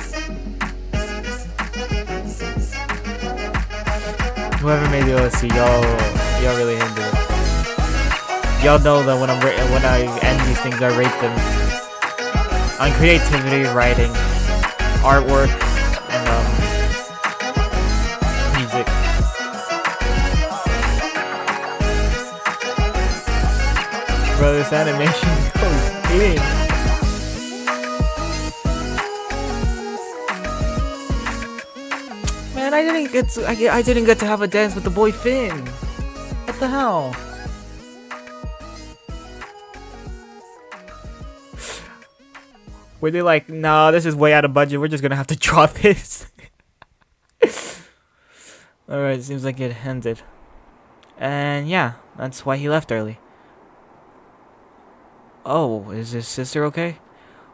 Whoever made the OST, y'all really into it. Y'all know that when I end these things, I rate them on creativity, writing, artwork, and music. Bro, this animation goes in. Man, I didn't get to have a dance with the boy Finn. What the hell? Were they like, nah, this is way out of budget, we're just gonna have to draw this? Alright, seems like it ended. And yeah, that's why he left early. Oh, is his sister okay?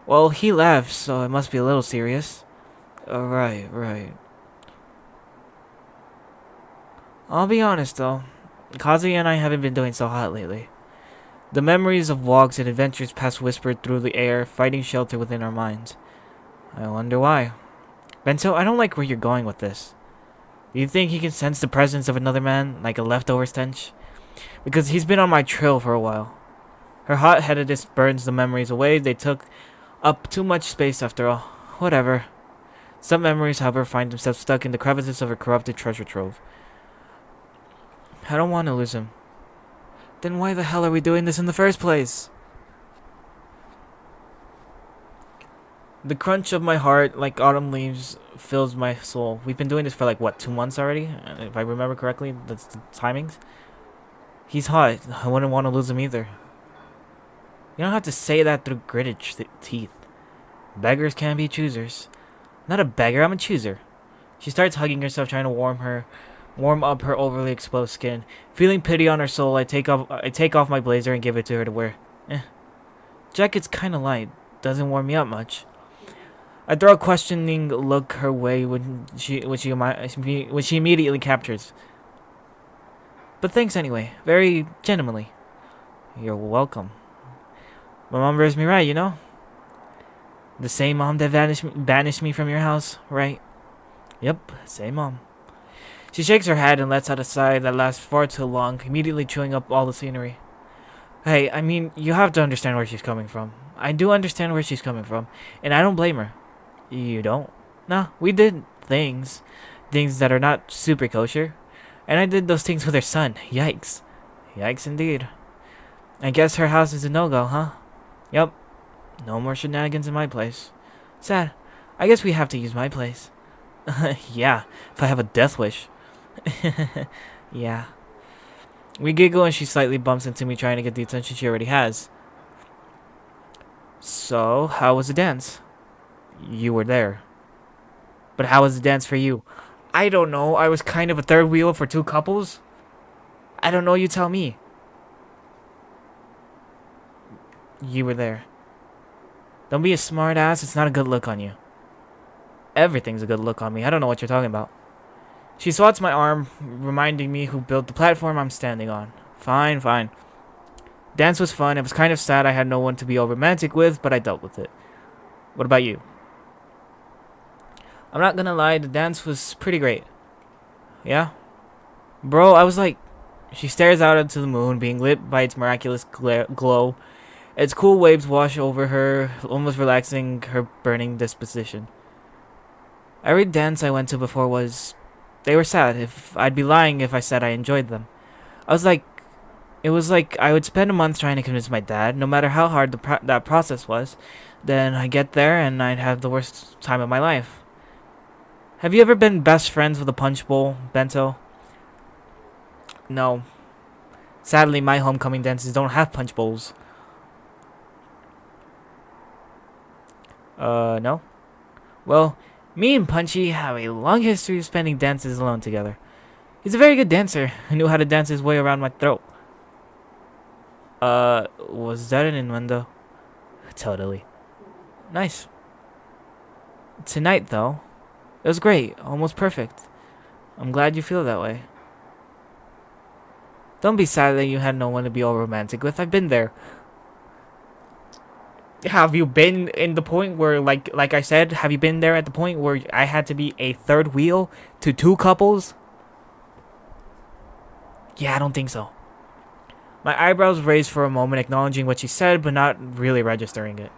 Well, he left, so it must be a little serious. Right. I'll be honest though, Kazuya and I haven't been doing so hot lately. The memories of walks and adventures past whispered through the air, finding shelter within our minds. I wonder why. Bento, I don't like where you're going with this. Do you think he can sense the presence of another man, like a leftover stench? Because he's been on my trail for a while. Her hot-headedness burns the memories away they took Up too much space after all. Whatever. Some memories, however, find themselves stuck in the crevices of a corrupted treasure trove. I don't want to lose him. Then why the hell are we doing this in the first place? The crunch of my heart, like autumn leaves, fills my soul. We've been doing this for like, what, 2 months already? If I remember correctly, that's the timings. He's hot. I wouldn't want to lose him either. You don't have to say that through gritted teeth. Beggars can be choosers. Not a beggar, I'm a chooser. She starts hugging herself, trying to warm up her overly exposed skin. Feeling pity on her soul, I take off my blazer and give it to her to wear. Jacket's kind of light. Doesn't warm me up much. I throw a questioning look her way when she immediately captures. But thanks anyway, very gentlemanly. You're welcome. My mom raised me right, you know? The same mom that banished me from your house, right? Yep, same mom. She shakes her head and lets out a sigh that lasts far too long, immediately chewing up all the scenery. Hey, I mean, you have to understand where she's coming from. I do understand where she's coming from, and I don't blame her. You don't? Nah, we did things that are not super kosher. And I did those things with her son. Yikes. Yikes indeed. I guess her house is a no-go, huh? Yep. No more shenanigans in my place. Sad. I guess we have to use my place. Yeah, if I have a death wish. Yeah. We giggle and she slightly bumps into me, trying to get the attention she already has. So, how was the dance? You were there. But how was the dance for you? I don't know. I was kind of a third wheel for 2 couples. I don't know. You tell me. You were there. Don't be a smart ass. It's not a good look on you. Everything's a good look on me. I don't know what you're talking about. She swats my arm, reminding me who built the platform I'm standing on. Fine, fine. Dance was fun. It was kind of sad I had no one to be all romantic with, but I dealt with it. What about you? I'm not gonna lie, the dance was pretty great. Yeah? Bro, I was like... She stares out into the moon, being lit by its miraculous glow. Its cool waves wash over her, almost relaxing her burning disposition. Every dance I went to before was... They were sad. I'd be lying if I said I enjoyed them. I was like... It was like I would spend a month trying to convince my dad, no matter how hard that process was. Then I'd get there and I'd have the worst time of my life. Have you ever been best friends with a punch bowl, Bento? No. Sadly, my homecoming dances don't have punch bowls. No? Well, me and Punchy have a long history of spending dances alone together. He's a very good dancer and knew how to dance his way around my throat. Was that an innuendo? Totally. Nice. Tonight, though, it was great. Almost perfect. I'm glad you feel that way. Don't be sad that you had no one to be all romantic with. I've been there. Have you been in the point where, like I said, have you been there at the point where I had to be a third wheel to 2 couples? Yeah, I don't think so. My eyebrows raised for a moment, acknowledging what she said, but not really registering it.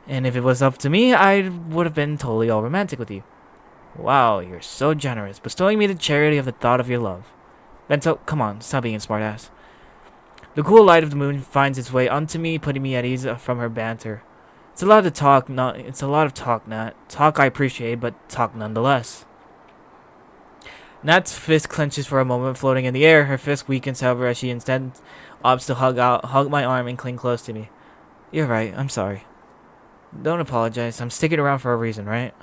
And if it was up to me, I would have been totally all romantic with you. Wow, you're so generous, bestowing me the charity of the thought of your love. Bento, come on, stop being a smartass. The cool light of the moon finds its way onto me, putting me at ease from her banter. It's a lot of talk, Nat. Talk I appreciate, but talk nonetheless. Nat's fist clenches for a moment, floating in the air. Her fist weakens, however, as she instead opts to hug my arm and cling close to me. You're right, I'm sorry. Don't apologize. I'm sticking around for a reason, right?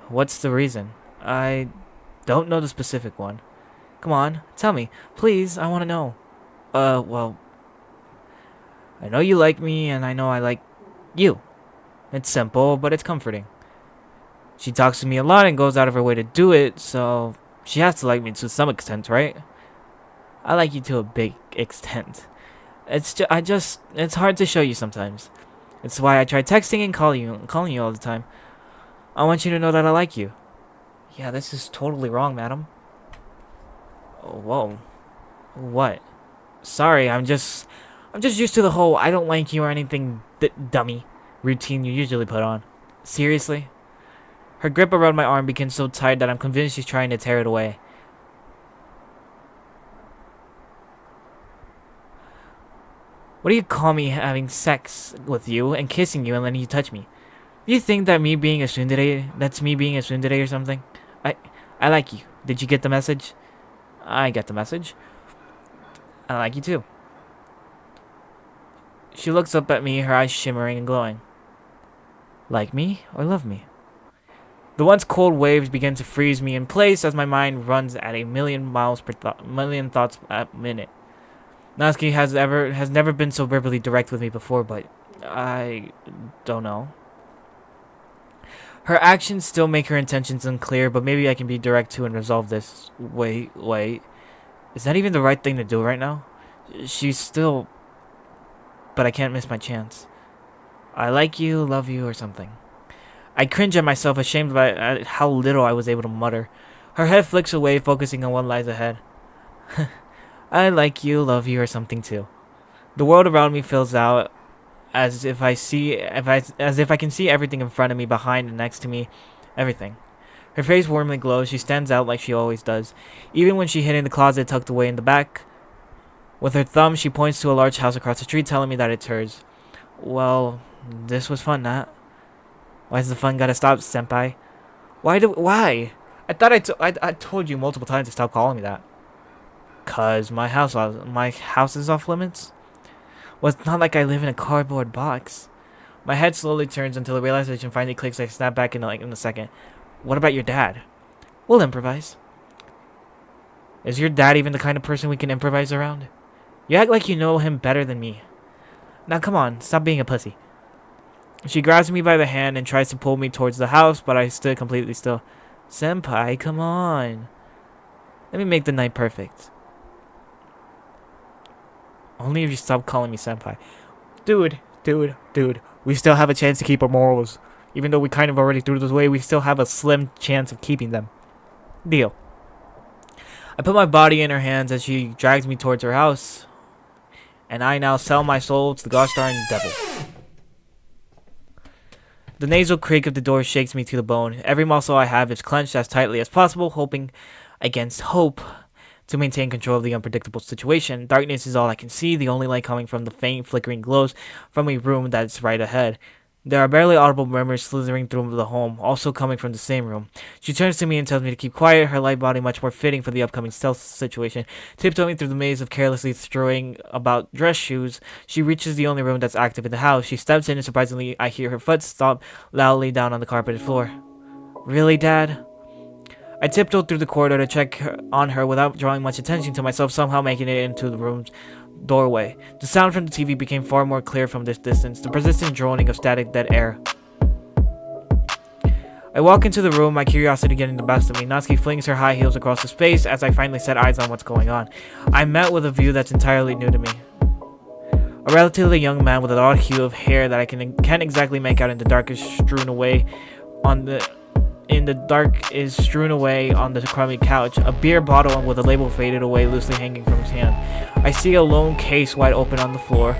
What's the reason? I don't know the specific one. Come on, tell me. Please, I want to know. Well... I know you like me, and I know I like you. It's simple, but it's comforting. She talks to me a lot and goes out of her way to do it, so she has to like me to some extent, right? I like you to a big extent. It's hard to show you sometimes. It's why I try texting and calling you all the time. I want you to know that I like you. Yeah, this is totally wrong, madam. Oh, whoa. What? Sorry, I'm just used to the whole I don't like you or anything dummy. routine you usually put on. Seriously? Her grip around my arm became so tight that I'm convinced she's trying to tear it away. What do you call me having sex with you and kissing you and letting you touch me? Do you think that me being a tsundere, that's me being a tsundere or something? I like you. Did you get the message? I got the message. I like you too. She looks up at me, her eyes shimmering and glowing. Like me or love me? The once cold waves begin to freeze me in place as my mind runs at a million thoughts a minute. Natsuki has never been so verbally direct with me before, but I don't know. Her actions still make her intentions unclear, but maybe I can be direct too and resolve this. Wait. Is that even the right thing to do right now? She's still... But I can't miss my chance. I like you, love you, or something. I cringe at myself, ashamed by how little I was able to mutter. Her head flicks away, focusing on what lies ahead. I like you, love you, or something too. The world around me fills out as if I can see everything in front of me, behind and next to me, everything. Her face warmly glows. She stands out like she always does, even when she hid in the closet tucked away in the back. With her thumb, she points to a large house across the street, telling me that it's hers. Well, this was fun, Nat. Why's the fun gotta stop, senpai? Why? I thought I told you multiple times to stop calling me that. 'Cause my house is off limits? Well, it's not like I live in a cardboard box. My head slowly turns until the realization finally clicks. I snap back in a second. What about your dad? We'll improvise. Is your dad even the kind of person we can improvise around? You act like you know him better than me. Now come on, stop being a pussy. She grabs me by the hand and tries to pull me towards the house, but I stood completely still. Senpai, come on. Let me make the night perfect. Only if you stop calling me senpai. Dude. We still have a chance to keep our morals. Even though we kind of already threw those away, we still have a slim chance of keeping them. Deal. I put my body in her hands as she drags me towards her house. And I now sell my soul to the gosh darn devil. The nasal creak of the door shakes me to the bone. Every muscle I have is clenched as tightly as possible, hoping against hope to maintain control of the unpredictable situation. Darkness is all I can see, the only light coming from the faint flickering glows from a room that's right ahead. There are barely audible murmurs slithering through the home, also coming from the same room. She turns to me and tells me to keep quiet, her light body much more fitting for the upcoming stealth situation. Tiptoeing through the maze of carelessly throwing about dress shoes, she reaches the only room that's active in the house. She steps in and surprisingly I hear her foot stomp loudly down on the carpeted floor. Really, Dad? I tiptoed through the corridor to check on her without drawing much attention to myself, somehow making it into the room's doorway. The sound from the TV became far more clear from this distance, the persistent droning of static dead air. I walk into the room, my curiosity getting the best of me. Natsuki flings her high heels across the space as I finally set eyes on what's going on. I'm met with a view that's entirely new to me. A relatively young man with an odd hue of hair that I can't exactly make out in the dark is strewn away on the crummy couch, a beer bottle with a label faded away loosely hanging from his hand. I see a lone case wide open on the floor.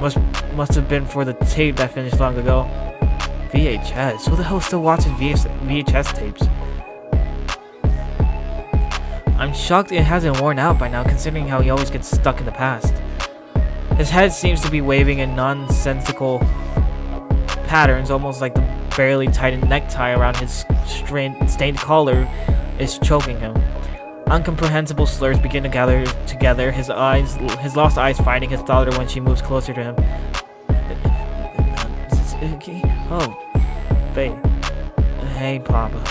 Must have been for the tape that finished long ago. VHS? Who the hell still watches VHS tapes? I'm shocked it hasn't worn out by now, considering how he always gets stuck in the past. His head seems to be waving in nonsensical patterns, almost like the barely tightened necktie around his stained collar is choking him. Incomprehensible slurs begin to gather together, his lost eyes finding his daughter when she moves closer to him. Oh, babe. Hey, Papa.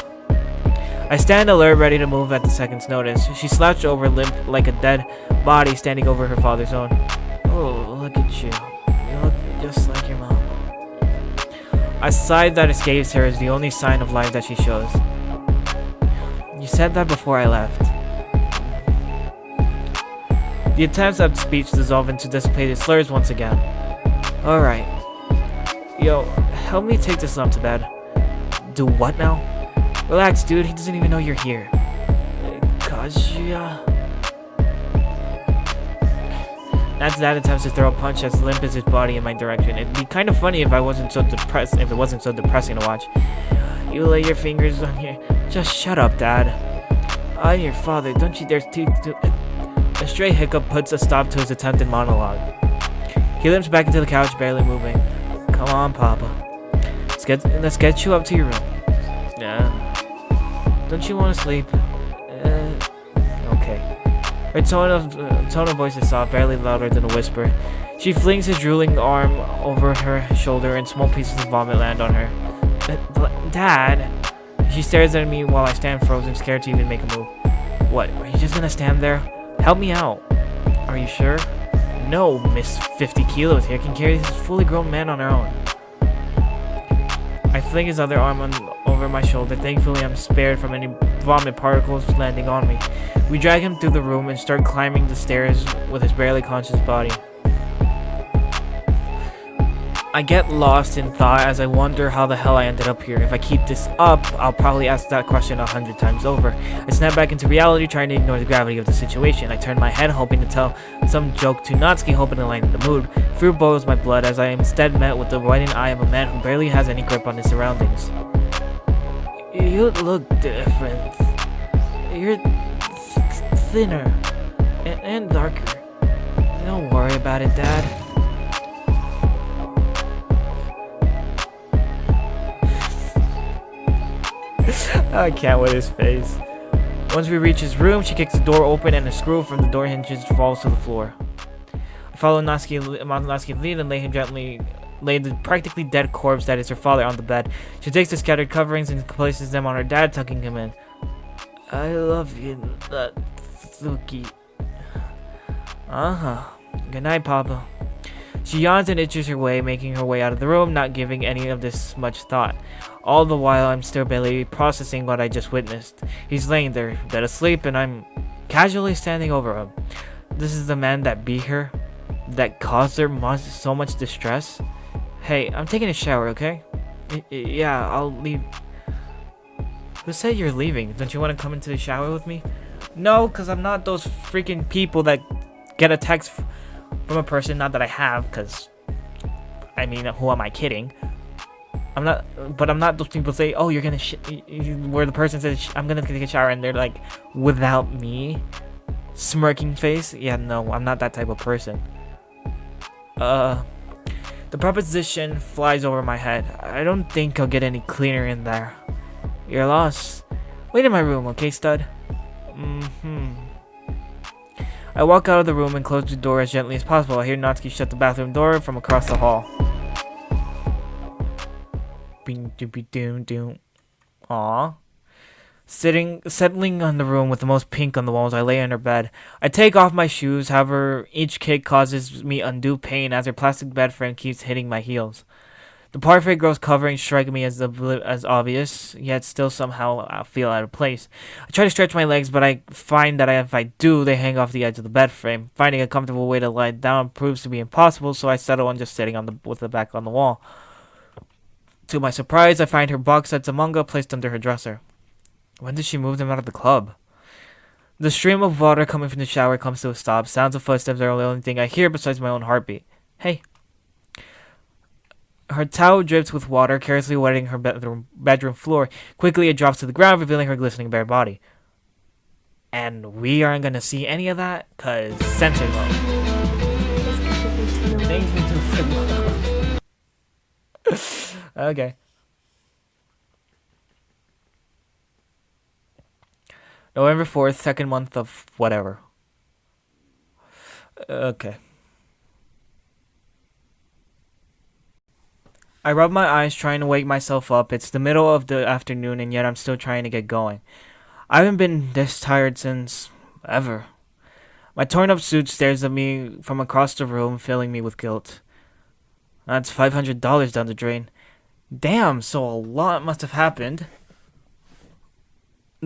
I stand alert, ready to move at the second's notice. She slouched over, limp like a dead body standing over her father's own. Oh, look at you. You look just like your mom. A sigh that escapes her is the only sign of life that she shows. You said that before I left. The attempts at speech dissolve into dissipated slurs once again. Alright. Yo, help me take this lump to bed. Do what now? Relax, dude. He doesn't even know you're here. Nat's dad attempts to throw a punch as limp as his body in my direction. It'd be kind of funny if I wasn't so depressed. If it wasn't so depressing to watch. You lay your fingers on your. Just shut up, Dad. I'm your father. Don't you dare A stray hiccup puts a stop to his attempted monologue. He limps back into the couch, barely moving. Come on, Papa. Let's get you up to your room. Yeah. Don't you want to sleep? Okay. Her tone of voice is soft, barely louder than a whisper. She flings his drooling arm over her shoulder and small pieces of vomit land on her. Dad! She stares at me while I stand frozen, scared to even make a move. What, are you just gonna stand there? Help me out. Are you sure? No, Miss 50 kilos here can carry this fully grown man on her own. I fling his other arm over my shoulder. Thankfully, I'm spared from any vomit particles landing on me. We drag him through the room and start climbing the stairs with his barely conscious body. I get lost in thought as I wonder how the hell I ended up here. If I keep this up, I'll probably ask that question 100 times over. I snap back into reality, trying to ignore the gravity of the situation. I turn my head, hoping to tell some joke to Natsuki, hoping to lighten the mood. Fear boils my blood as I am instead met with the widened eye of a man who barely has any grip on his surroundings. You look different. You're thinner and darker. Don't worry about it, Dad. I can't with his face. Once we reach his room, she kicks the door open and a screw from the door hinges falls to the floor. I follow Natsuki's lead and lay the practically dead corpse that is her father on the bed. She takes the scattered coverings and places them on her dad, tucking him in. I love you, Natsuki. Good night, Papa. She yawns and itches her way, making her way out of the room, not giving any of this much thought. All the while, I'm still barely processing what I just witnessed. He's laying there, dead asleep, and I'm casually standing over him. This is the man that beat her? That caused her so much distress? Hey, I'm taking a shower, okay? Yeah, I'll leave. Who said you're leaving? Don't you want to come into the shower with me? No, because I'm not those freaking people that get a text from a person, not that I have, because, I mean, who am I kidding? I'm not those people say, oh, you're gonna where the person says, I'm gonna take a shower, and they're like, without me? Smirking face? Yeah, no, I'm not that type of person. The proposition flies over my head. I don't think I'll get any cleaner in there. You're lost. Wait in my room, okay, stud? I walk out of the room and close the door as gently as possible. I hear Natsuki shut the bathroom door from across the hall. Aww. Settling on the room with the most pink on the walls, I lay on her bed. I take off my shoes, however, each kick causes me undue pain as her plastic bed frame keeps hitting my heels. The parfait girl's covering strike me as obvious, yet still somehow I feel out of place. I try to stretch my legs, but I find that if I do, they hang off the edge of the bed frame. Finding a comfortable way to lie down proves to be impossible, so I settle on just sitting with the back on the wall. To my surprise, I find her box sets of manga placed under her dresser. When did she move them out of the club? The stream of water coming from the shower comes to a stop. Sounds of footsteps are the only thing I hear besides my own heartbeat. Hey. Her towel drips with water, carelessly wetting her bedroom floor. Quickly, it drops to the ground, revealing her glistening bare body. And we aren't gonna see any of that, cause censor mode. Things need to flip. Okay. November 4th, second month of whatever. Okay. I rub my eyes trying to wake myself up. It's the middle of the afternoon and yet I'm still trying to get going. I haven't been this tired since ever. My torn up suit stares at me from across the room, filling me with guilt. That's $500 down the drain. Damn, so a lot must have happened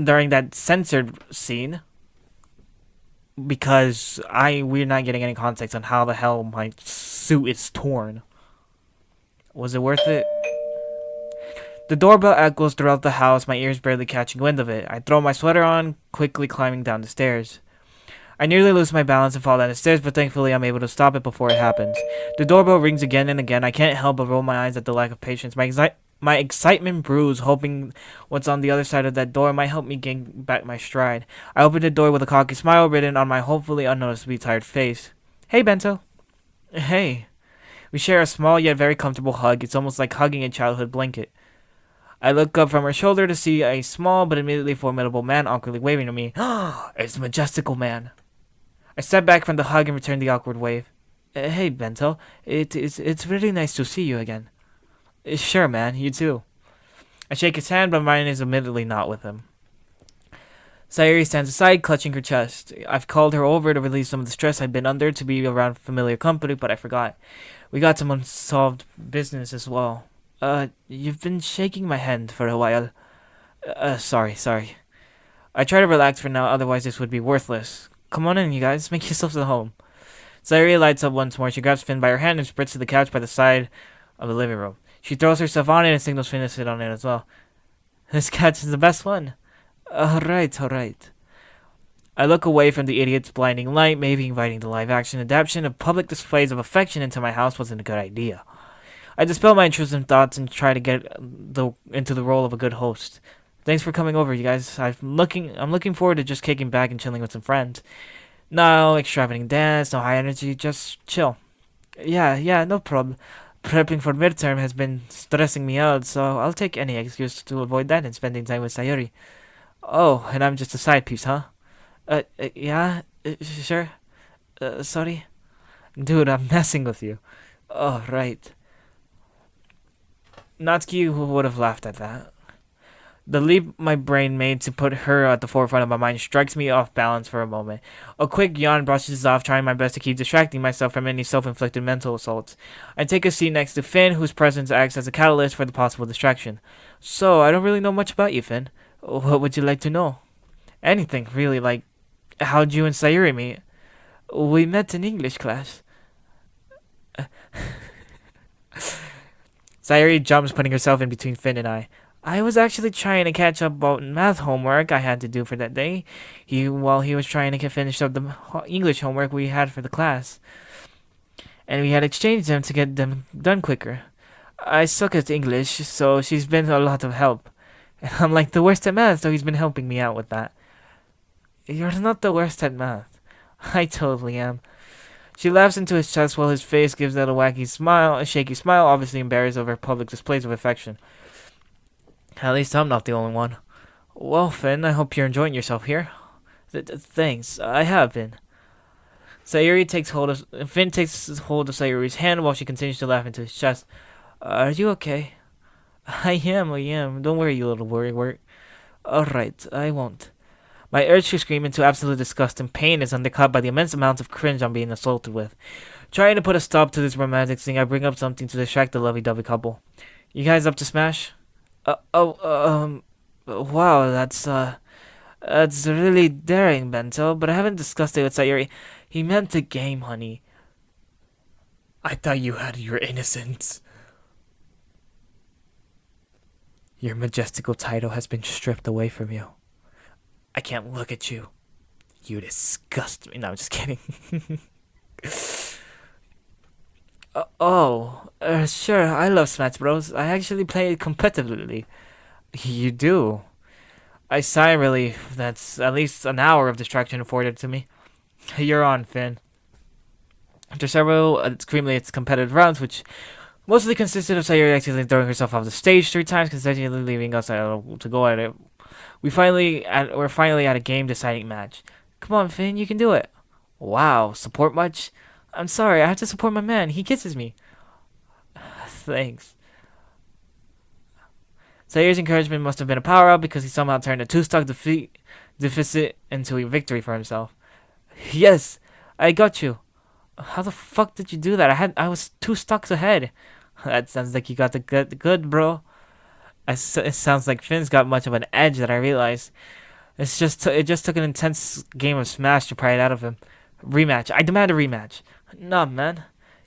during that censored scene. Because we're not getting any context on how the hell my suit is torn. Was it worth it? The doorbell echoes throughout the house, my ears barely catching wind of it. I throw my sweater on, quickly climbing down the stairs. I nearly lose my balance and fall down the stairs, but thankfully I'm able to stop it before it happens. The doorbell rings again and again. I can't help but roll my eyes at the lack of patience. My excitement brews, hoping what's on the other side of that door might help me gain back my stride. I open the door with a cocky smile written on my hopefully unnoticeably tired face. Hey, Bento. Hey. We share a small yet very comfortable hug. It's almost like hugging a childhood blanket. I look up from her shoulder to see a small but immediately formidable man awkwardly waving to me. It's Majestical Man. I step back from the hug and return the awkward wave. Hey, Bento. It's really nice to see you again. Sure, man. You too. I shake his hand, but mine is admittedly not with him. Sayori stands aside, clutching her chest. I've called her over to relieve some of the stress I've been under to be around familiar company, but I forgot. We got some unsolved business as well. You've been shaking my hand for a while. Sorry. I try to relax for now, otherwise this would be worthless. Come on in, you guys. Make yourselves at home. Sayori lights up once more. She grabs Finn by her hand and sprints to the couch by the side of the living room. She throws herself on it and signals Finn to sit on it as well. This couch is the best one. Alright. I look away from the idiot's blinding light. Maybe inviting the live-action adaptation of public displays of affection into my house wasn't a good idea. I dispel my intrusive thoughts and try to get into the role of a good host. Thanks for coming over, you guys. I'm looking forward to just kicking back and chilling with some friends. No extravagant dance, no high energy, just chill. Yeah, no problem. Prepping for midterm has been stressing me out, so I'll take any excuse to avoid that and spending time with Sayori. Oh, and I'm just a side piece, huh? Yeah, sure. Sorry. Dude, I'm messing with you. Oh, right. Natsuki would have laughed at that. The leap my brain made to put her at the forefront of my mind strikes me off balance for a moment. A quick yawn brushes off, trying my best to keep distracting myself from any self-inflicted mental assaults. I take a seat next to Finn, whose presence acts as a catalyst for the possible distraction. So, I don't really know much about you, Finn. What would you like to know? Anything, really, like, how'd you and Sayori meet? We met in English class. Sayori jumps, putting herself in between Finn and I. I was actually trying to catch up on math homework I had to do for that day. While he was trying to finish up the English homework we had for the class. And we had exchanged them to get them done quicker. I suck at English, so she's been a lot of help. And I'm like the worst at math, so he's been helping me out with that. You're not the worst at math. I totally am. She laughs into his chest while his face gives that a shaky smile, obviously embarrassed over public displays of affection. At least I'm not the only one. Well, Finn, I hope you're enjoying yourself here. Thanks, I have been. Finn takes hold of Sayori's hand while she continues to laugh into his chest. Are you okay? I am. Don't worry, you little worrywart. Alright, I won't. My urge to scream into absolute disgust and pain is undercut by the immense amount of cringe I'm being assaulted with. Trying to put a stop to this romantic thing, I bring up something to distract the lovey-dovey couple. You guys up to smash? Wow, that's really daring, Bento, but I haven't discussed it with Sayori. He meant the game, honey. I thought you had your innocence. Your majestical title has been stripped away from you. I can't look at you. You disgust me. No, I'm just kidding. Sure, I love Smash Bros. I actually play it competitively. You do? I sigh in relief. That's at least an hour of distraction afforded to me. You're on, Finn. After several extremely competitive rounds, which mostly consisted of Sayori accidentally throwing herself off the stage 3 times, consecutively leaving us to go at it, we're finally at a game-deciding match. Come on, Finn, you can do it. Wow, support much? I'm sorry, I have to support my man. He kisses me. Thanks. Sayori's encouragement must have been a power-up because he somehow turned a 2-stock deficit into a victory for himself. Yes, I got you. How the fuck did you do that? I was 2 stocks ahead. That sounds like you got the good, bro. It sounds like Finn's got much of an edge that I realized. It just took an intense game of Smash to pry it out of him. Rematch. I demand a rematch. Nah, man.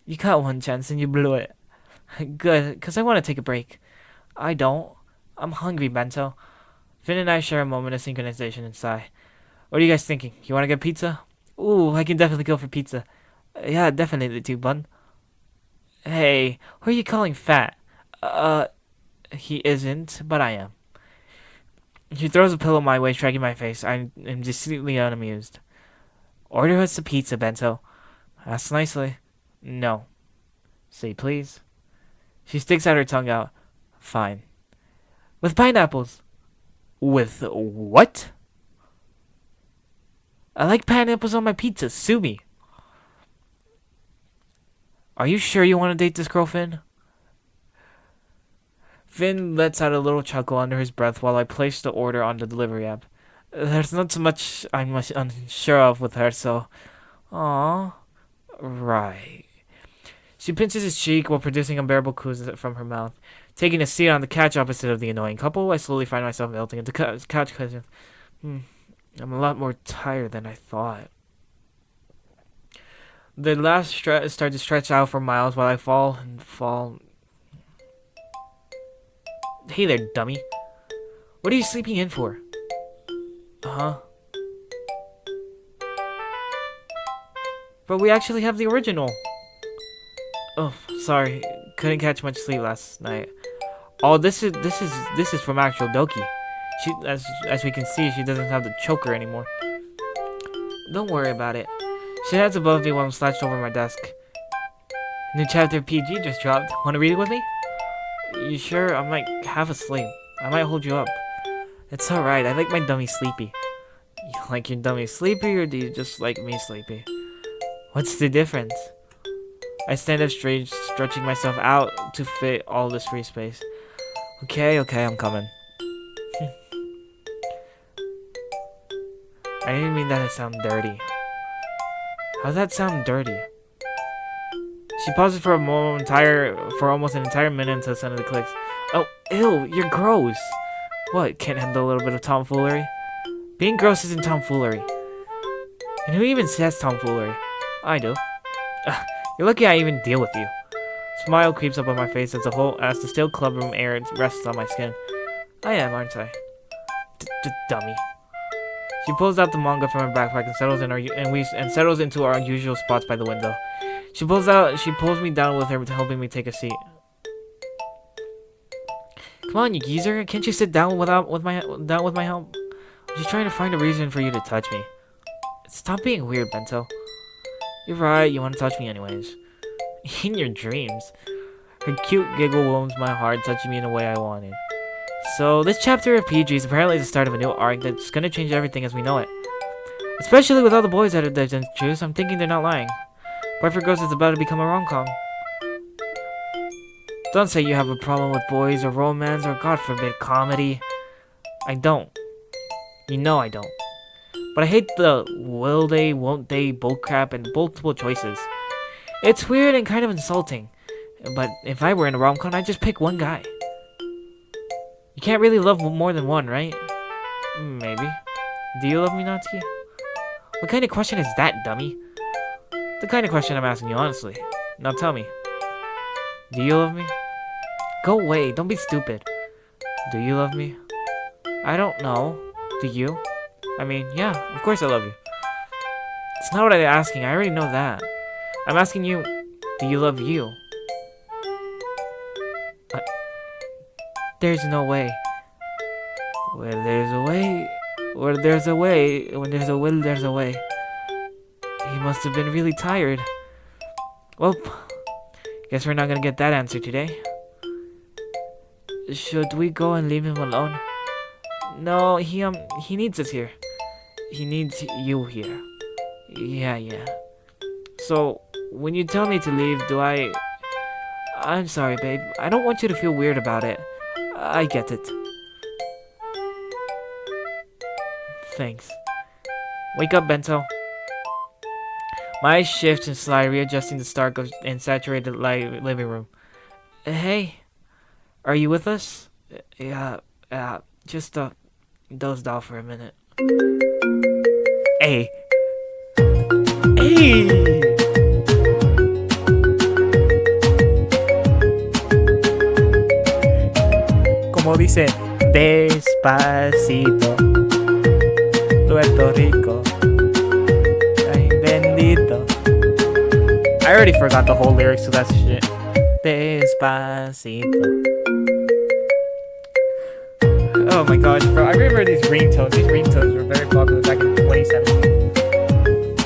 You got one chance and you blew it. Good, because I want to take a break. I don't. I'm hungry, Bento. Finn and I share a moment of synchronization and sigh. What are you guys thinking? You want to get pizza? Ooh, I can definitely go for pizza. Yeah, definitely too, bun. Hey, who are you calling fat? He isn't, but I am. She throws a pillow my way, striking my face. I am distinctly unamused. Order us a pizza, Bento. Ask nicely. No. Say please. She sticks out her tongue out. Fine. With pineapples. With what? I like pineapples on my pizza. Sue me. Are you sure you want to date this girl, Finn? Finn lets out a little chuckle under his breath while I place the order on the delivery app. There's not so much I'm unsure of with her, so... Aww. Right. She pinches his cheek while producing unbearable coos from her mouth. Taking a seat on the couch opposite of the annoying couple, I slowly find myself melting into couch cushions. I'm a lot more tired than I thought. The last start to stretch out for miles while I fall and fall. Hey there, dummy. What are you sleeping in for? Huh? But we actually have the original. Oh, sorry. Couldn't catch much sleep last night. Oh, this is from actual Doki. She, as we can see, she doesn't have the choker anymore. Don't worry about it. She hands above me while I'm slouched over my desk. New chapter of PG just dropped. Want to read it with me? You sure? I'm like half asleep. I might hold you up. It's alright. I like my dummy sleepy. You like your dummy sleepy, or do you just like me sleepy? What's the difference? I stand up straight, stretching myself out to fit all this free space. Okay, I'm coming. I didn't mean that to sound dirty. How's that sound dirty? She pauses for almost an entire minute until suddenly clicks. Oh, ew, you're gross. What, can't handle a little bit of tomfoolery? Being gross isn't tomfoolery. And who even says tomfoolery? I do. You're lucky I even deal with you. Smile creeps up on my face as the still clubroom air rests on my skin. I am, aren't I? Dummy. She pulls out the manga from her backpack and settles into our usual spots by the window. She pulls me down with her, helping me take a seat. Come on, you geezer! Can't you sit down with my help? I'm just trying to find a reason for you to touch me. Stop being weird, Bento. You're right. You want to touch me anyways. In your dreams. Her cute giggle warms my heart, touching me in a way I wanted. So, this chapter of PG is apparently the start of a new arc that's gonna change everything as we know it. Especially with all the boys that are introduced, I'm thinking they're not lying. Boyfriend Girls is about to become a rom-com. Don't say you have a problem with boys or romance or, God forbid, comedy. I don't. You know I don't. But I hate the will they, won't they, bullcrap and multiple choices. It's weird and kind of insulting. But if I were in a rom-com, I'd just pick one guy. You can't really love more than one, right? Maybe. Do you love me, Natsuki? What kind of question is that, dummy? The kind of question I'm asking you, honestly. Now tell me. Do you love me? Go away, don't be stupid. Do you love me? I don't know. Do you? I mean, yeah, of course I love you. It's not what I'm asking, I already know that. I'm asking you, do you love you? There's no way. Where there's a way, when there's a will, there's a way. He must have been really tired. Well, guess we're not gonna get that answer today. Should we go and leave him alone? No, he needs us here. He needs you here. Yeah. So, when you tell me to leave, I'm sorry, babe. I don't want you to feel weird about it. I get it. Thanks. Wake up, Bento. My eyes shift and slide, readjusting the stark and saturated light living room. Hey, are you with us? Yeah, just dozed off for a minute. Hey. Como dice, despacito, Puerto Rico. Ay. Despacito. I already forgot the whole lyrics to that shit. Despacito. Oh my gosh, bro. I remember these ringtones. These ringtones were very popular back in 2017.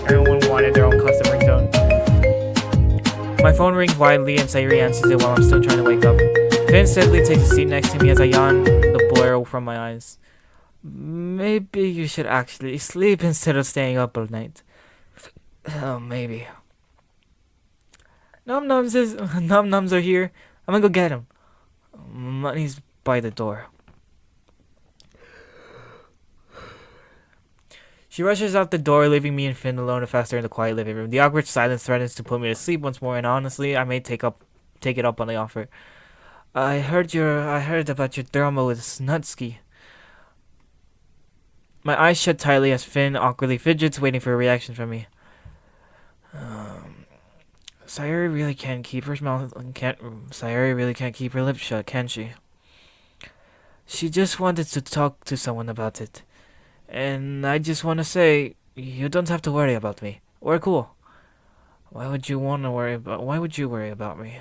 Everyone wanted their own custom ringtone. My phone rings widely and Sayori answers it while I'm still trying to wake up. Finn steadily takes a seat next to me as I yawn the blur from my eyes. Maybe you should actually sleep instead of staying up all night. Oh, maybe. Num nums are here. I'm gonna go get them. Money's by the door. She rushes out the door, leaving me and Finn alone and faster in the quiet living room. The awkward silence threatens to put me to sleep once more, and honestly, I may take it up on the offer. I heard about your drama with Natsuki. My eyes shut tightly as Finn awkwardly fidgets, waiting for a reaction from me. Sayori really can't keep her lips shut, can she? She just wanted to talk to someone about it. And I just want to say, you don't have to worry about me. We're cool. Why would you worry about me?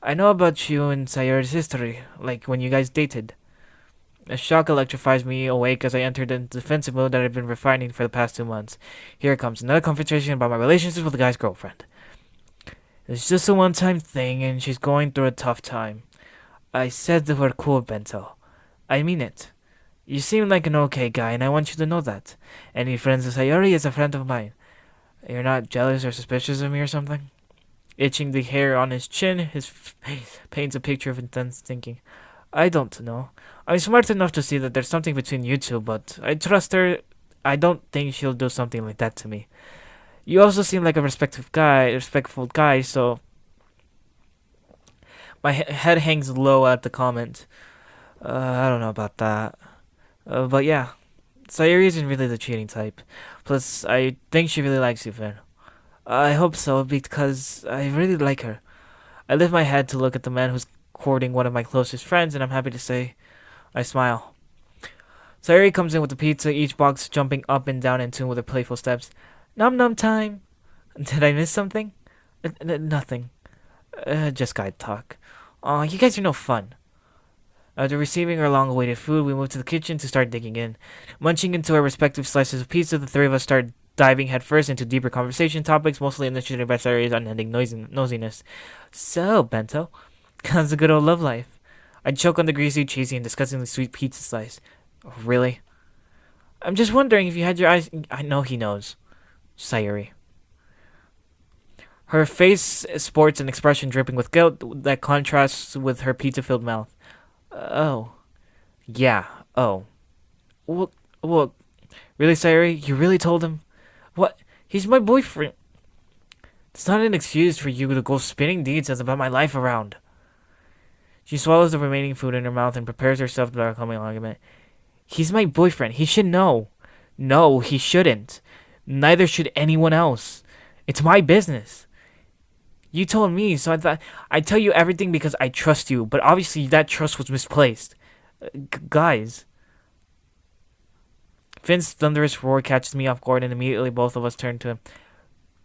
I know about you and Sayori's history, like when you guys dated. A shock electrifies me awake as I enter the defensive mode that I've been refining for the past 2 months. Here comes another confrontation about my relationship with the guy's girlfriend. It's just a one-time thing, and she's going through a tough time. I said that we're cool, Bento. I mean it. You seem like an okay guy, and I want you to know that. Any friends of Sayori is a friend of mine. You're not jealous or suspicious of me or something? Itching the hair on his chin, his face paints a picture of intense thinking. I don't know. I'm smart enough to see that there's something between you two, but I trust her. I don't think she'll do something like that to me. You also seem like a respectful guy, so... My head hangs low at the comment. I don't know about that. But yeah, Sayori isn't really the cheating type. Plus, I think she really likes you, Finn. I hope so, because I really like her. I lift my head to look at the man who's courting one of my closest friends, and I'm happy to say, I smile. Sayori comes in with the pizza, each box jumping up and down in tune with her playful steps. Nom nom time! Did I miss something? Nothing. Just guide talk. Aw, you guys are no fun. After receiving our long-awaited food, we moved to the kitchen to start digging in. Munching into our respective slices of pizza, the three of us started diving headfirst into deeper conversation topics, mostly initiated by Sayori's unending nosiness. So, Bento, how's the good old love life? I choke on the greasy, cheesy, and disgustingly sweet pizza slice. Oh, really? I'm just wondering if you had your eyes... I know he knows. Sayori. Her face sports an expression dripping with guilt that contrasts with her pizza-filled mouth. Oh. Yeah. Oh. What? Really, Sayori? You really told him? What? He's my boyfriend. It's not an excuse for you to go spinning details about my life around. She swallows the remaining food in her mouth and prepares herself for the upcoming argument. He's my boyfriend. He should know. No, he shouldn't. Neither should anyone else. It's my business. You told me, so I thought I'd tell you everything because I trust you, but obviously that trust was misplaced. Guys. Finn's thunderous roar catches me off guard, and immediately both of us turn to him.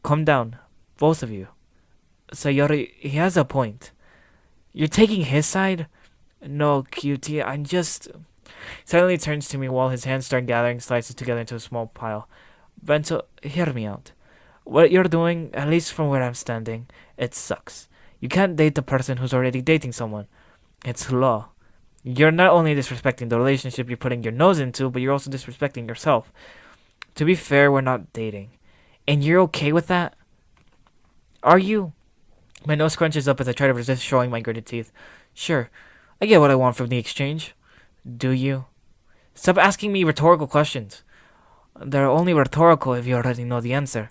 Calm down, both of you. Sayori, he has a point. You're taking his side? No, cutie, I'm just... Suddenly turns to me while his hands start gathering slices together into a small pile. Bento, hear me out. What you're doing, at least from where I'm standing, it sucks. You can't date the person who's already dating someone. It's law. You're not only disrespecting the relationship you're putting your nose into, but you're also disrespecting yourself. To be fair, we're not dating. And you're okay with that? Are you? My nose crunches up as I try to resist showing my gritted teeth. Sure, I get what I want from the exchange. Do you? Stop asking me rhetorical questions. They're only rhetorical if you already know the answer.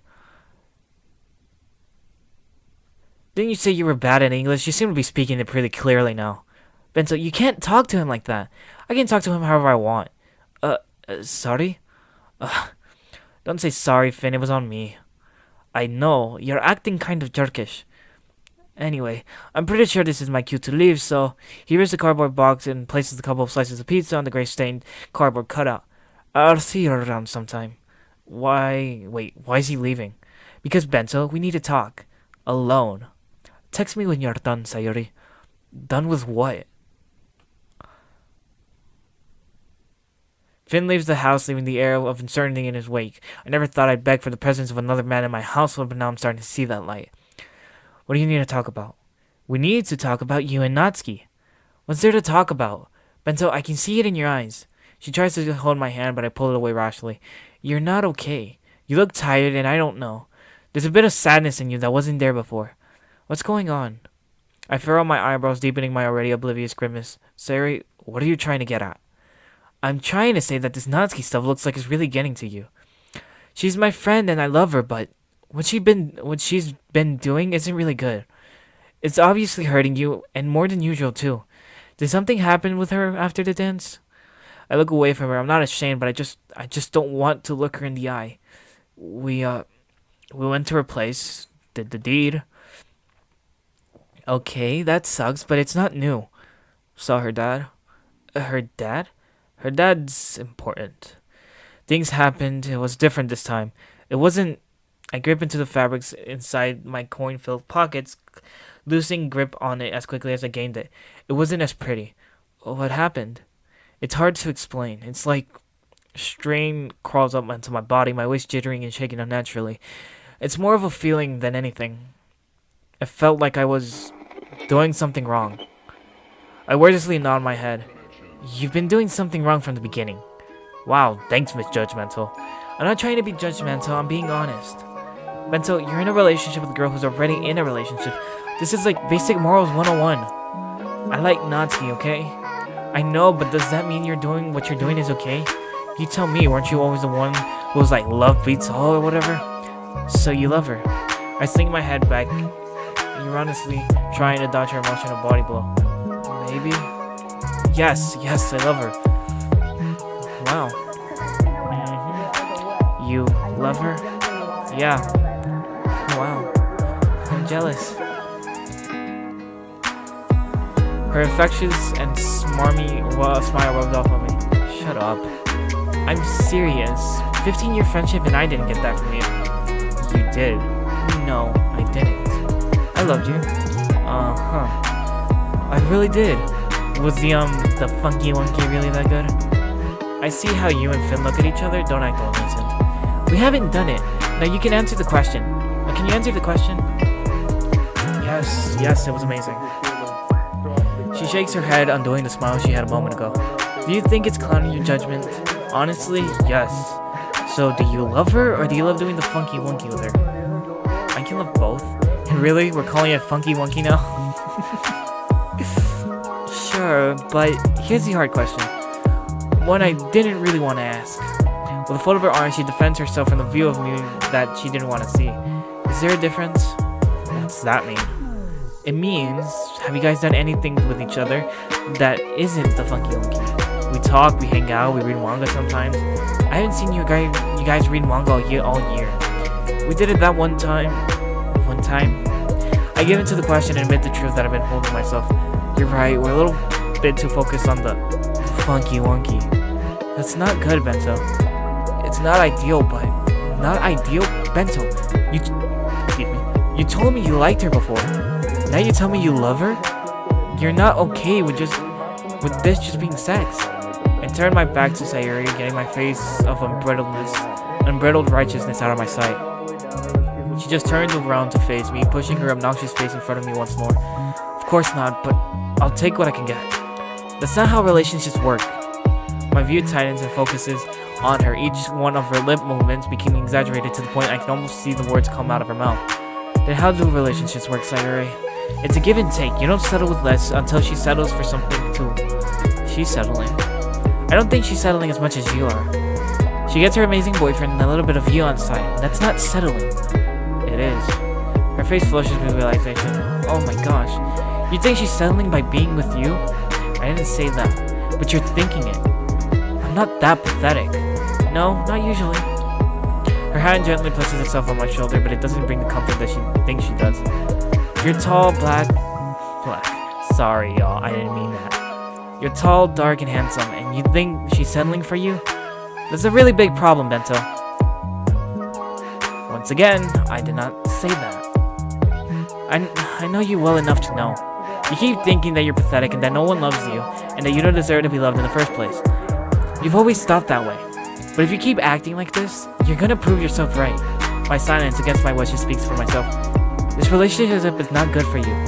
Didn't you say you were bad at English? You seem to be speaking it pretty clearly now. Bento, you can't talk to him like that. I can talk to him however I want. Sorry? Don't say sorry, Finn. It was on me. I know. You're acting kind of jerkish. Anyway, I'm pretty sure this is my cue to leave, so he reaches the cardboard box and places a couple of slices of pizza on the gray-stained cardboard cutout. I'll see you around sometime. Why is he leaving? Because Bento, we need to talk. Alone. Text me when you're done, Sayori. Done with what? Finn leaves the house, leaving the air of uncertainty in his wake. I never thought I'd beg for the presence of another man in my household, but now I'm starting to see that light. What do you need to talk about? We need to talk about you and Natsuki. What's there to talk about? Bento, I can see it in your eyes. She tries to hold my hand, but I pull it away rashly. You're not okay. You look tired, and I don't know. There's a bit of sadness in you that wasn't there before. What's going on? I furrow my eyebrows, deepening my already oblivious grimace. Sayori, what are you trying to get at? I'm trying to say that this Natsuki stuff looks like it's really getting to you. She's my friend, and I love her, but what she's been doing isn't really good. It's obviously hurting you, and more than usual, too. Did something happen with her after the dance? I look away from her. I'm not ashamed, but I just don't want to look her in the eye. We went to her place, did the deed. Okay, that sucks, but it's not new. Saw her dad. Her dad? Her dad's important. Things happened. It was different this time. It wasn't... I grip into the fabrics inside my coin-filled pockets, losing grip on it as quickly as I gained it. It wasn't as pretty. What happened? It's hard to explain. It's like strain crawls up into my body, my waist jittering and shaking unnaturally. It's more of a feeling than anything. I felt like I was doing something wrong. I wordlessly nod my head. You've been doing something wrong from the beginning. Wow, thanks, Miss Judgmental. I'm not trying to be judgmental, I'm being honest. Bento, you're in a relationship with a girl who's already in a relationship. This is like basic morals 101. I like Natsuki, okay? I know, but does that mean you're doing what you're doing is okay? You tell me, weren't you always the one who was like, love beats all or whatever? So you love her. I sling my head back, ironically trying to dodge her emotional body blow. Maybe? Yes, I love her. Wow. You love her? Yeah. Wow. I'm jealous. Her infectious and smarmy smile rubbed off on me. Shut up. I'm serious. 15-year friendship and I didn't get that from you. You did. No, I didn't. I loved you. I really did. Was the funky wonky really that good? I see how you and Finn look at each other. Don't act all innocent. We haven't done it. Now you can answer the question. Can you answer the question? Yes, it was amazing. She shakes her head, undoing the smile she had a moment ago. Do you think it's clouding your judgment? Honestly, yes. So, do you love her, or do you love doing the funky wonky with her? I can love both. Really? We're calling it funky wonky now? Sure, but here's the hard question. One I didn't really want to ask. With a fold of her arm, she defends herself from the view of me that she didn't want to see. Is there a difference? What's that mean? It means, have you guys done anything with each other that isn't the funky wonky? We talk, we hang out, we read manga sometimes. I haven't seen you guys read manga all year. We did it that one time. I give into the question and admit the truth that I've been holding myself. You're right, we're a little bit too focused on the funky wonky. That's not good, Bento. It's not ideal, but... Not ideal? Bento, you told me you liked her before. Now you tell me you love her? You're not okay with this just being sex. I turn my back to Sayori, getting my face of unbridled righteousness out of my sight. She just turns around to face me, pushing her obnoxious face in front of me once more. Of course not, but I'll take what I can get. That's not how relationships work. My view tightens and focuses on her, each one of her lip movements becoming exaggerated to the point I can almost see the words come out of her mouth. Then how do relationships work, Sayori? It's a give and take. You don't settle with less until she settles for something too. She's settling. I don't think she's settling as much as you are. She gets her amazing boyfriend and a little bit of you on side. That's not settling. It is. Her face flushes with realization. Oh my gosh. You think she's settling by being with you? I didn't say that, but you're thinking it. I'm not that pathetic. No, not usually. Her hand gently places itself on my shoulder, but it doesn't bring the comfort that she thinks she does. You're tall, black. Sorry, y'all, I didn't mean that. You're tall, dark, and handsome, and you think she's settling for you? That's a really big problem, Bento. One Once again, I did not say that. I know you well enough to know. You keep thinking that you're pathetic and that no one loves you, and that you don't deserve to be loved in the first place. You've always thought that way. But if you keep acting like this, you're gonna prove yourself right. My silence against my wishes speaks for myself. This relationship is not good for you.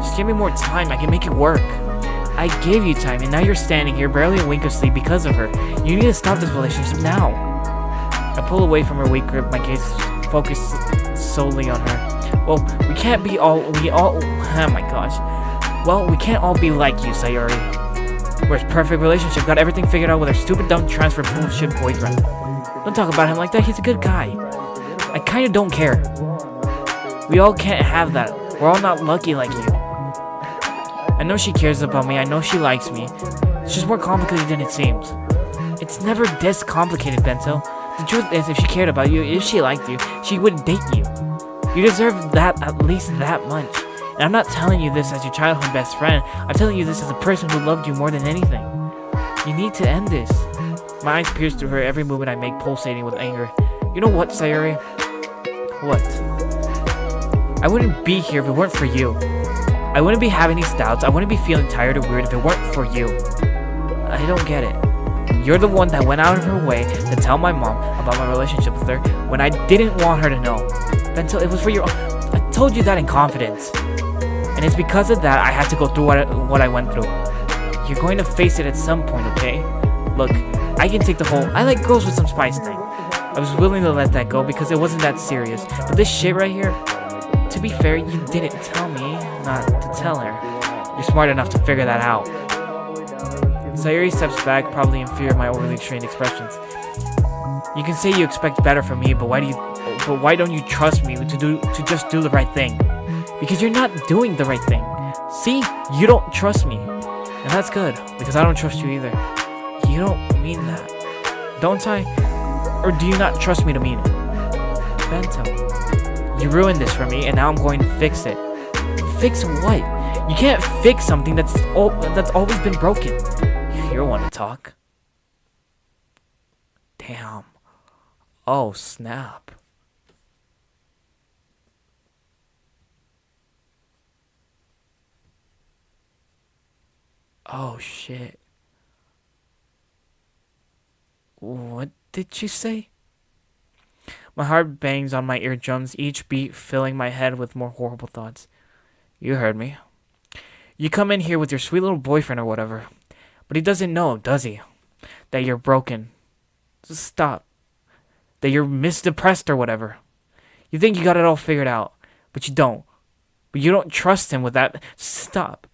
Just give me more time, I can make it work. I gave you time, and now you're standing here barely a wink of sleep because of her. You need to stop this relationship now. I pull away from her weak grip, my gaze focused solely on her. Well, we can't all be like you, Sayori. We're a perfect relationship, got everything figured out with our stupid dumb transfer bullshit boyfriend. Don't talk about him like that, he's a good guy. I kinda don't care. We all can't have that. We're all not lucky like you. I know she cares about me, I know she likes me. It's just more complicated than it seems. It's never this complicated, Bento. The truth is, if she cared about you, if she liked you, she would date you. You deserve that, at least that much. And I'm not telling you this as your childhood best friend, I'm telling you this as a person who loved you more than anything. You need to end this. My eyes pierce through her, every movement I make pulsating with anger. You know what, Sayori? What? I wouldn't be here if it weren't for you. I wouldn't be having these doubts, I wouldn't be feeling tired or weird if it weren't for you. I don't get it. You're the one that went out of her way to tell my mom about my relationship with her when I didn't want her to know. Bento, it was for your I told you that in confidence. And it's because of that I had to go through what I went through. You're going to face it at some point, okay? Look, I can take the whole I like girls with some spice thing. I was willing to let that go because it wasn't that serious. But this shit right here, to be fair, you didn't tell me not to tell her. You're smart enough to figure that out. Sayori steps back, probably in fear of my overly strained expressions. You can say you expect better from me, but why don't you trust me to just do the right thing? Because you're not doing the right thing. See? You don't trust me. And that's good, because I don't trust you either. You don't mean that. Don't I? Or do you not trust me to mean it? Bento, you ruined this for me, and now I'm going to fix it. Fix what? You can't fix something that's always been broken. You're one to talk. Damn. Oh, snap. Oh, shit. What did you say? My heart bangs on my eardrums, each beat filling my head with more horrible thoughts. You heard me. You come in here with your sweet little boyfriend or whatever, but he doesn't know, does he? That you're broken. Just stop. That you're misdepressed or whatever. You think you got it all figured out, but you don't. But you don't trust him with that. Stop.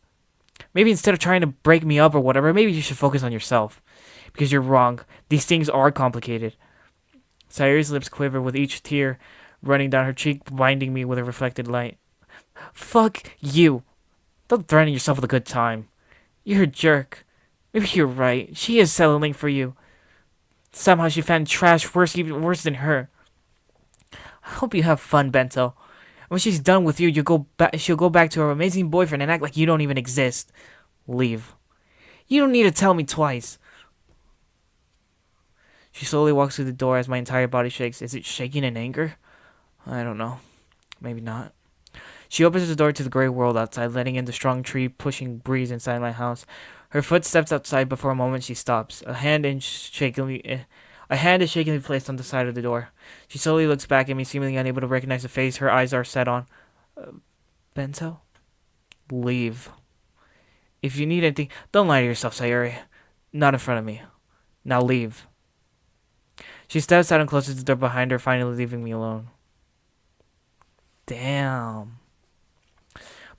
Maybe instead of trying to break me up or whatever, maybe you should focus on yourself. Because you're wrong. These things are complicated. Sayori's lips quiver with each tear running down her cheek, blinding me with a reflected light. Fuck you. Don't threaten yourself with a good time. You're a jerk. Maybe you're right. She is settling for you. Somehow she found trash even worse than her. I hope you have fun, Bento. When she's done with you, she'll go back to her amazing boyfriend and act like you don't even exist. Leave. You don't need to tell me twice. She slowly walks through the door as my entire body shakes. Is it shaking in anger? I don't know. Maybe not. She opens the door to the gray world outside, letting in the strong tree pushing breeze inside my house. Her foot steps outside, but for a moment she stops. A hand is shakingly placed on the side of the door. She slowly looks back at me, seemingly unable to recognize the face her eyes are set on. Bento? Leave. If you need anything, don't lie to yourself, Sayori. Not in front of me. Now leave. She steps out and closes the door behind her, finally leaving me alone. Damn.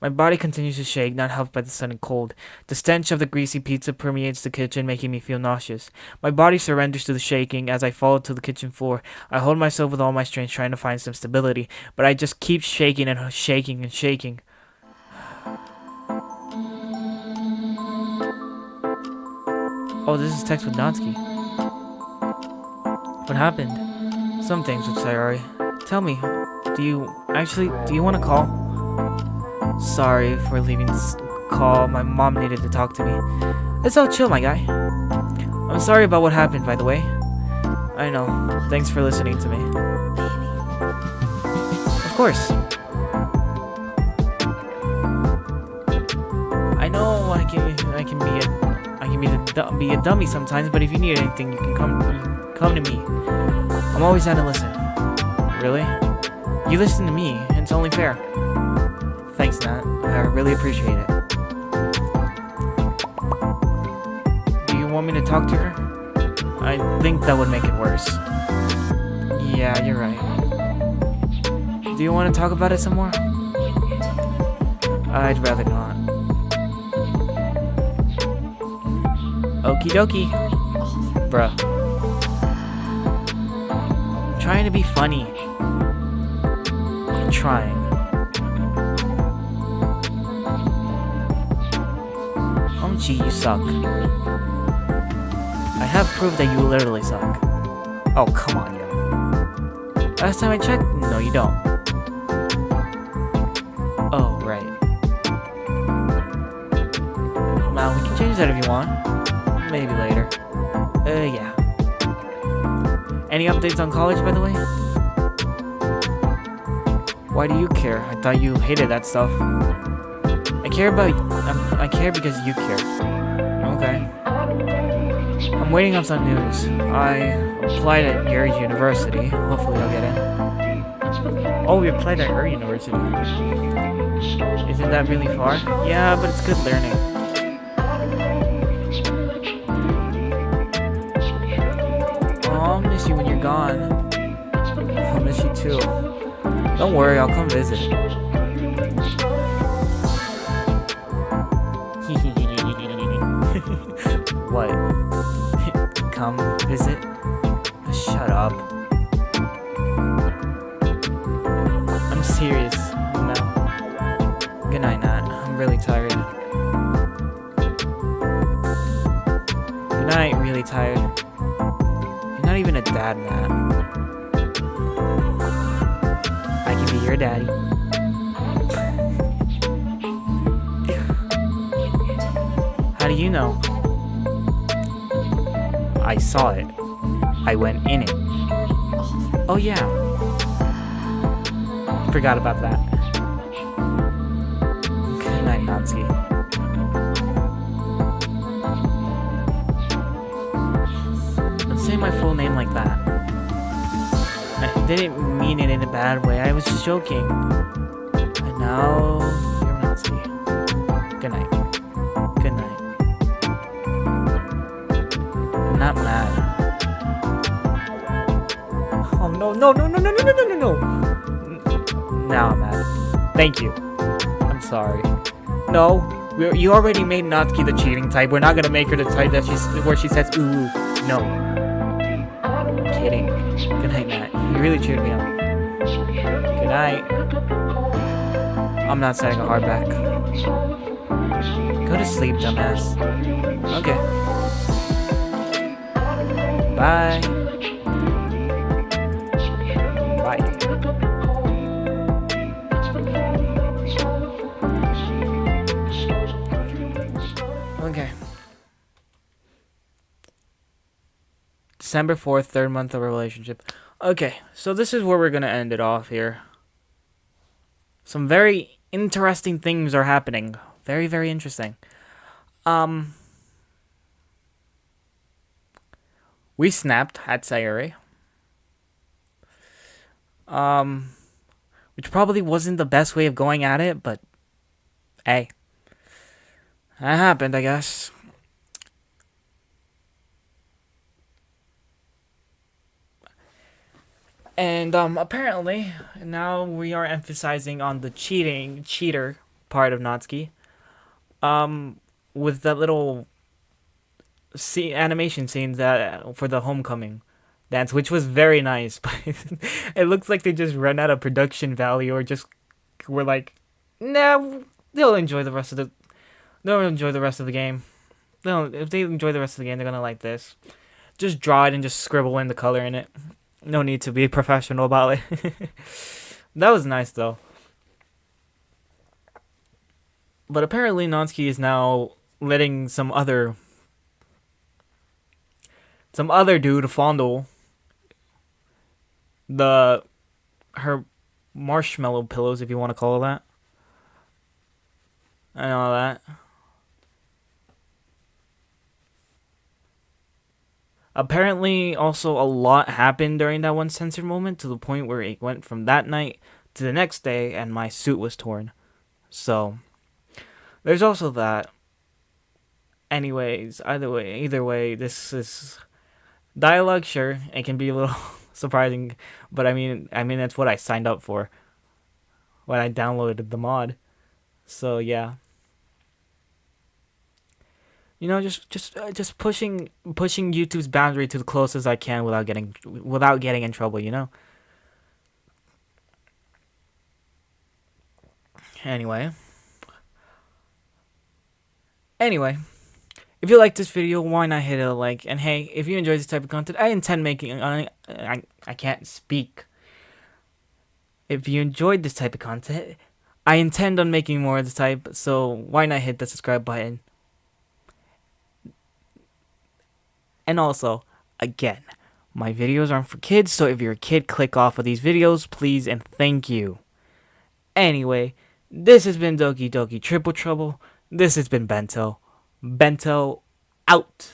My body continues to shake, not helped by the sudden cold. The stench of the greasy pizza permeates the kitchen, making me feel nauseous. My body surrenders to the shaking as I fall to the kitchen floor. I hold myself with all my strength, trying to find some stability, but I just keep shaking and shaking and shaking. Oh, this is text with Natsuki. What happened? Some things with Sayori. Tell me, do you want to call? Sorry for leaving this call. My mom needed to talk to me. It's all chill, my guy. I'm sorry about what happened, by the way. I know. Thanks for listening to me. course. I know I can be a dummy sometimes, but if you need anything, you can come to me. I'm always down to listen. Really? You listen to me, and it's only fair. Thanks, Nat. I really appreciate it. Do you want me to talk to her? I think that would make it worse. Yeah, you're right. Do you want to talk about it some more? I'd rather not. Okie dokie. Bruh. I'm trying to be funny. I'm trying. Oh gee, you suck. I have proof that you literally suck. Oh, come on, yo. Last time I checked, no you don't. Oh, right. Well, we can change that if you want. Maybe later. Yeah. Any updates on college, by the way? Why do you care? I thought you hated that stuff. I care because you care. Okay. I'm waiting on some news. I applied at your university. Hopefully I'll get in. Oh, we applied at her university. Isn't that really far? Yeah, but it's good learning. I'll miss you when you're gone. I'll miss you too. Don't worry, I'll come visit. What? Come visit? Shut up. I'm serious, you know. Good night, Nat. I'm really tired. Good night, really tired. You're not even a dad, Nat. I can be your daddy. How do you know? I saw it. I went in it. Oh yeah. Forgot about that. Good night, Natsuki. Don't say my full name like that. I didn't mean it in a bad way. I was just joking. And now you're Natsuki. Good night. Good night. I'm not mad. Oh no. Now I'm mad. Thank you. I'm sorry. No, you already made Natsuki the cheating type. We're not gonna make her the type that where she says ooh. No. I'm kidding. Good night, Nat. You really cheered me up. Good night. I'm not setting a hard back. Go to sleep, dumbass. Okay. Bye. Bye. Okay. December 4th, third month of a relationship. Okay, so this is where we're gonna end it off here. Some very interesting things are happening. Very, very interesting. We snapped at Sayori. Which probably wasn't the best way of going at it, but hey. That happened, I guess. And apparently now we are emphasizing on the cheater part of Natsuki. With that little animation scene that for the homecoming dance, which was very nice, but it looks like they just ran out of production value, or just were like, nah, they'll enjoy the rest of the game. If they enjoy the rest of the game, they're gonna like this. Just draw it and just scribble in the color in it. No need to be professional about it. That was nice though. But apparently Natsuki is now letting some other dude fondle her marshmallow pillows, if you want to call it that. And all that. Apparently, also a lot happened during that one censored moment to the point where it went from that night to the next day, and my suit was torn. So there's also that. Anyways, either way, this is dialogue. Sure, it can be a little surprising, but I mean that's what I signed up for when I downloaded the mod. So yeah, just pushing YouTube's boundary to the closest I can without getting in trouble. Anyway, if you like this video, why not hit a like? And hey, if you enjoy this type of content, I intend making. I can't speak. If you enjoyed this type of content, I intend on making more of this type. So why not hit the subscribe button? And also, again, my videos aren't for kids, so if you're a kid, click off of these videos, please and thank you. Anyway, this has been Doki Doki Triple Trouble. This has been Bento. Bento out.